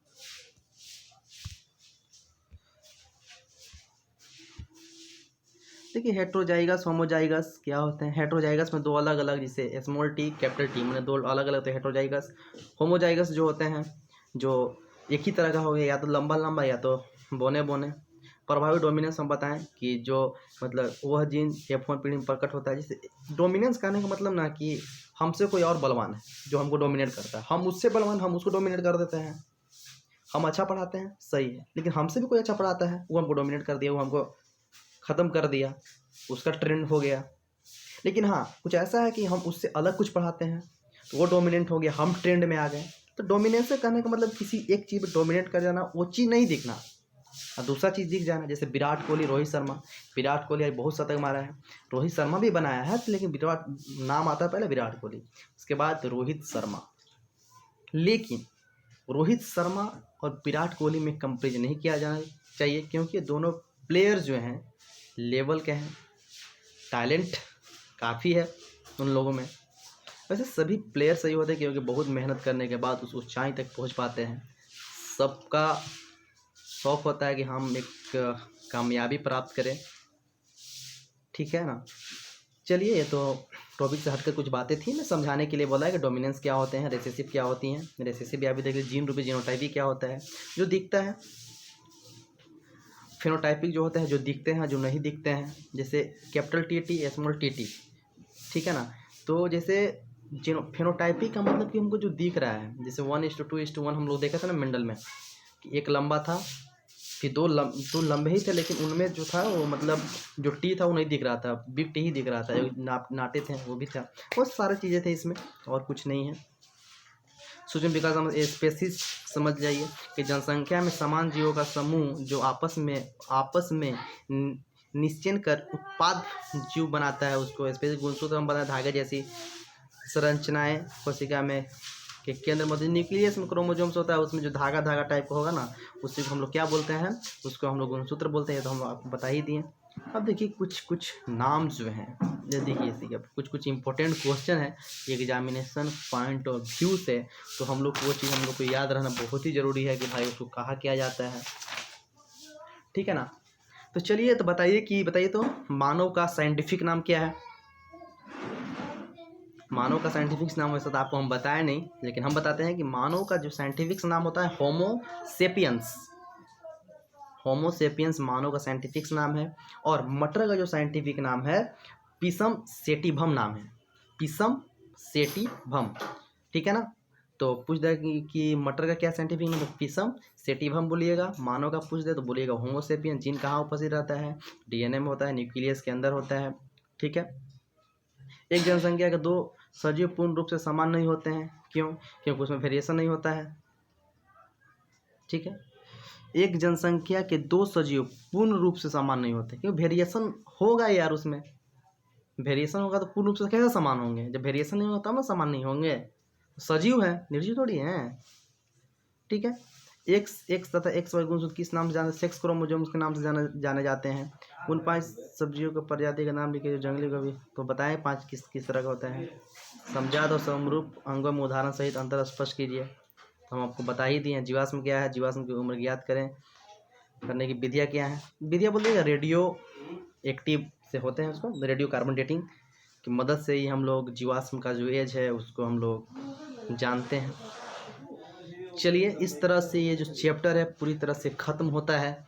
देखिए, हेट्रोजाइगस, होमोजाइगस क्या होते हैं? हेट्रोजाइगस में दो अलग अलग, जैसे स्मॉल टी, कैपिटल टी, मैंने दो अलग अलग, तो हेट्रोजाइगस। होमोजाइगस जो होते हैं जो एक ही तरह का हो गया, या तो लंबा लंबा या तो बोने बोने। प्रभावी डोमिनेंस हम बताएं कि जो मतलब वह जीन F1 पीढ़ी में प्रकट होता है। जैसे डोमिनेंस कहने का मतलब ना कि हमसे कोई और बलवान है जो हमको डोमिनेट करता है, हम उससे बलवान, हम उसको डोमिनेट कर देते हैं। हम अच्छा पढ़ाते हैं, सही है, लेकिन हमसे भी कोई अच्छा पढ़ाता है, वो हमको डोमिनेट कर दिया, वो हमको ख़त्म कर दिया, उसका ट्रेंड हो गया। लेकिन हाँ, कुछ ऐसा है कि हम उससे अलग कुछ पढ़ाते हैं तो वो डोमिनेंट हो गया, हम ट्रेंड में आ गए। तो डोमिनेंस से कहने का मतलब किसी एक चीज़ पर डोमिनेट कर जाना, वो चीज़ नहीं दिखना और दूसरा चीज़ दिख जाना। जैसे विराट कोहली, रोहित शर्मा। विराट कोहली आज बहुत शतक मारा है, रोहित शर्मा भी बनाया है, लेकिन विराट नाम आता है पहले विराट कोहली, उसके बाद रोहित शर्मा। लेकिन रोहित शर्मा और विराट कोहली में कंपेरिजन नहीं किया जाना चाहिए, क्योंकि दोनों प्लेयर जो हैं लेवल के हैं, टैलेंट काफ़ी है उन लोगों में। वैसे सभी प्लेयर सही होते हैं क्योंकि बहुत मेहनत करने के बाद उस ऊंचाई तक पहुंच पाते हैं। सबका शौक़ होता है कि हम एक कामयाबी प्राप्त करें, ठीक है ना। चलिए, ये तो टॉपिक से हटकर कुछ बातें थी, मैं समझाने के लिए बोला है कि डोमिनेंस क्या होते हैं, रेसेसिव क्या होती हैं। रेसेसिव भी अभी देखिए, जीन रूपी जीनोटाइपिक क्या होता है, जो दिखता है। फिनोटाइपिक जो होता है, जो दिखते हैं, जो नहीं दिखते हैं, जैसे capital T T, small T T, ठीक है ना। तो जैसे फिनोटाइपिक का मतलब कि हमको जो दिख रहा है, जैसे 1:2:1 हम लोग देखा था ना मेंडल में, कि एक लंबा था, फिर दो लंबे ही थे, लेकिन उनमें जो था वो मतलब जो टी था वो नहीं दिख रहा था, बिग टी ही दिख रहा था, नाटे थे वो भी था, बहुत सारी चीज़ें थे इसमें, और कुछ नहीं है। सूक्ष्म विकास स्पेसीज समझ जाइए कि जनसंख्या में समान जीवों का समूह जो आपस में निश्चय कर उत्पाद जीव बनाता है, उसको स्पेसीज। गुणसूत्र हम बताए, धागे जैसी संरचनाएं कोशिका में के केंद्र में न्यूक्लियस में क्रोमोसोम्स होता है, उसमें जो धागा टाइप का होगा ना, उसी को हम लोग क्या बोलते हैं, उसको हम लोग गुणसूत्र बोलते हैं, तो हम आपको बता ही दिए। अब देखिए, कुछ नाम जो हैं, जैसे देखिए इसी कुछ इंपॉर्टेंट क्वेश्चन है एग्जामिनेशन पॉइंट ऑफ व्यू से, तो हम लोग वो चीज़ हम लोग को याद रहना बहुत ही ज़रूरी है कि भाई उसको कहा किया जाता है, ठीक है ना। तो चलिए, तो बताइए तो मानव का साइंटिफिक नाम क्या है? मानव का साइंटिफिक नाम वैसे तो आपको हम बताए नहीं, लेकिन हम बताते हैं कि मानव का जो साइंटिफिक नाम होता है होमो सेपियंस। होमो सेपियंस मानव का साइंटिफिक नाम है। और मटर का जो साइंटिफिक नाम है पिसम सेटिवम नाम है, पिसम सेटिवम। ठीक है ना। तो पूछ दे कि मटर का क्या साइंटिफिक नाम है, पिसम सेटिवम बोलिएगा। मानव का पूछ दे तो बोलिएगा होमो सेपियंस। जीन कहाँ उपस्थित रहता है, डीएनए में होता है, न्यूक्लियस के अंदर होता है। ठीक है। एक जनसंख्या के दो सजीव पूर्ण रूप से समान नहीं होते हैं, क्यों? क्योंकि उसमें वेरिएशन नहीं होता है। ठीक है। एक जनसंख्या के दो सजीव पूर्ण रूप से समान नहीं होते, क्योंकि वेरिएशन होगा यार, उसमें वेरिएशन होगा तो पूर्ण रूप से कैसे समान होंगे? जब वेरिएशन नहीं होगा तब ना समान नहीं होंगे। सजीव है, निर्जीव थोड़ी है। ठीक है। एक्स तथा एक्स वाई गुणसूत्र किस नाम से जाने, सेक्स क्रोमोसोम्स के नाम से जाने जाते हैं। उन 5 सब्जियों के प्रजाति का नाम लिखे जो जंगली कभी, तो बताएं 5 किस तरह का होता है। समझा दो, समरूप अंगों में उदाहरण सहित अंतर स्पष्ट कीजिए। हम आपको बता ही दिए हैं। जीवाश्म क्या है, जीवाश्म की उम्र ज्ञात करें, करने की विधियाँ क्या है। विधियाँ बोलिएगा रेडियो एक्टिव से होते हैं, उसको रेडियो कार्बन डेटिंग की मदद से ही हम लोग जीवाश्म का जो एज है उसको हम लोग जानते हैं। चलिए, इस तरह से ये जो चैप्टर है पूरी तरह से ख़त्म होता है।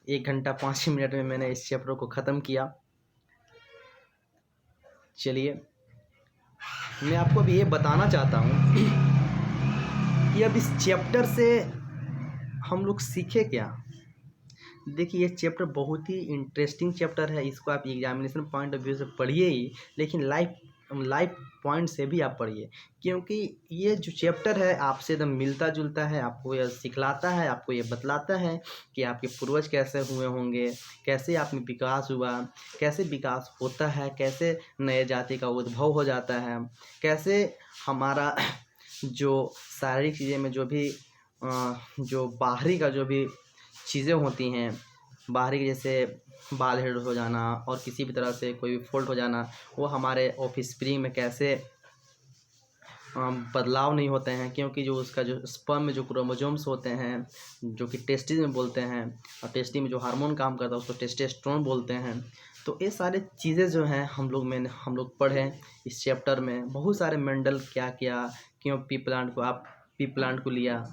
1 घंटा 5 मिनट में मैंने इस चैप्टर को ख़त्म किया। चलिए, मैं आपको अभी ये बताना चाहता हूँ कि अब इस चैप्टर से हम लोग सीखे क्या। देखिए, ये चैप्टर बहुत ही इंटरेस्टिंग चैप्टर है। इसको आप एग्जामिनेशन पॉइंट ऑफ व्यू से पढ़िए ही, लेकिन लाइफ पॉइंट से भी आप पढ़िए, क्योंकि ये जो चैप्टर है आपसे एकदम मिलता जुलता है। आपको यह सिखलाता है, आपको ये बतलाता है कि आपके पूर्वज कैसे हुए होंगे, कैसे आप में विकास हुआ, कैसे विकास होता है, कैसे नए जाति का उद्भव हो जाता है, कैसे हमारा जो शारीरिक चीज़ें में जो भी जो बाहरी का जो भी चीज़ें होती हैं, बाहरी के जैसे बाल हेड हो जाना और किसी भी तरह से कोई भी फॉल्ट हो जाना, वो हमारे ऑफस्प्रिंग में कैसे बदलाव नहीं होते हैं, क्योंकि जो उसका जो स्पर्म में जो क्रोमोसोम्स होते हैं, जो कि टेस्टिस में बोलते हैं, और टेस्टिस में जो हार्मोन काम करता है उसको टेस्टोस्टेरोन बोलते हैं। तो ये सारी चीज़ें जो हैं हम लोग पढ़े इस चैप्टर में। बहुत सारे मेंडल क्या किया, क्यों पी प्लांट को लिया।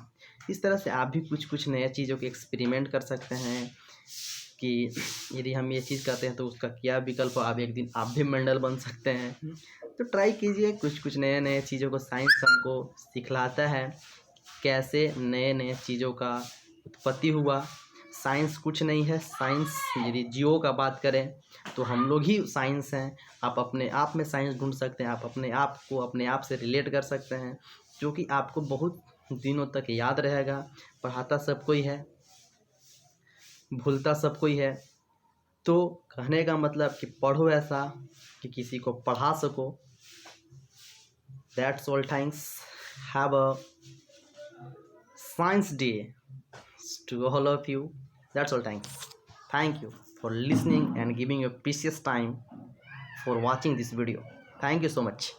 इस तरह से आप भी कुछ नए चीज़ों के एक्सपेरिमेंट कर सकते हैं कि यदि हम ये चीज़ करते हैं तो उसका क्या विकल्प हो। आप एक दिन आप भी मेंडल बन सकते हैं। तो ट्राई कीजिए, कुछ नए चीज़ों को साइंस हमको सिखलाता है, कैसे नए चीज़ों का उत्पत्ति हुआ। साइंस कुछ नहीं है। साइंस यदि जीवों का बात करें तो हम लोग ही साइंस हैं। आप अपने आप में साइंस ढूंढ सकते हैं, आप अपने आप को अपने आप से रिलेट कर सकते हैं, जो कि आपको बहुत दिनों तक याद रहेगा। पढ़ाता सब कोई है, भूलता सब कोई है। तो कहने का मतलब कि पढ़ो ऐसा कि किसी को पढ़ा सको। That's all. Thanks. Have a science day to all of you. That's all. Thanks. Thank you for listening and giving your precious time for watching this video. Thank you so much.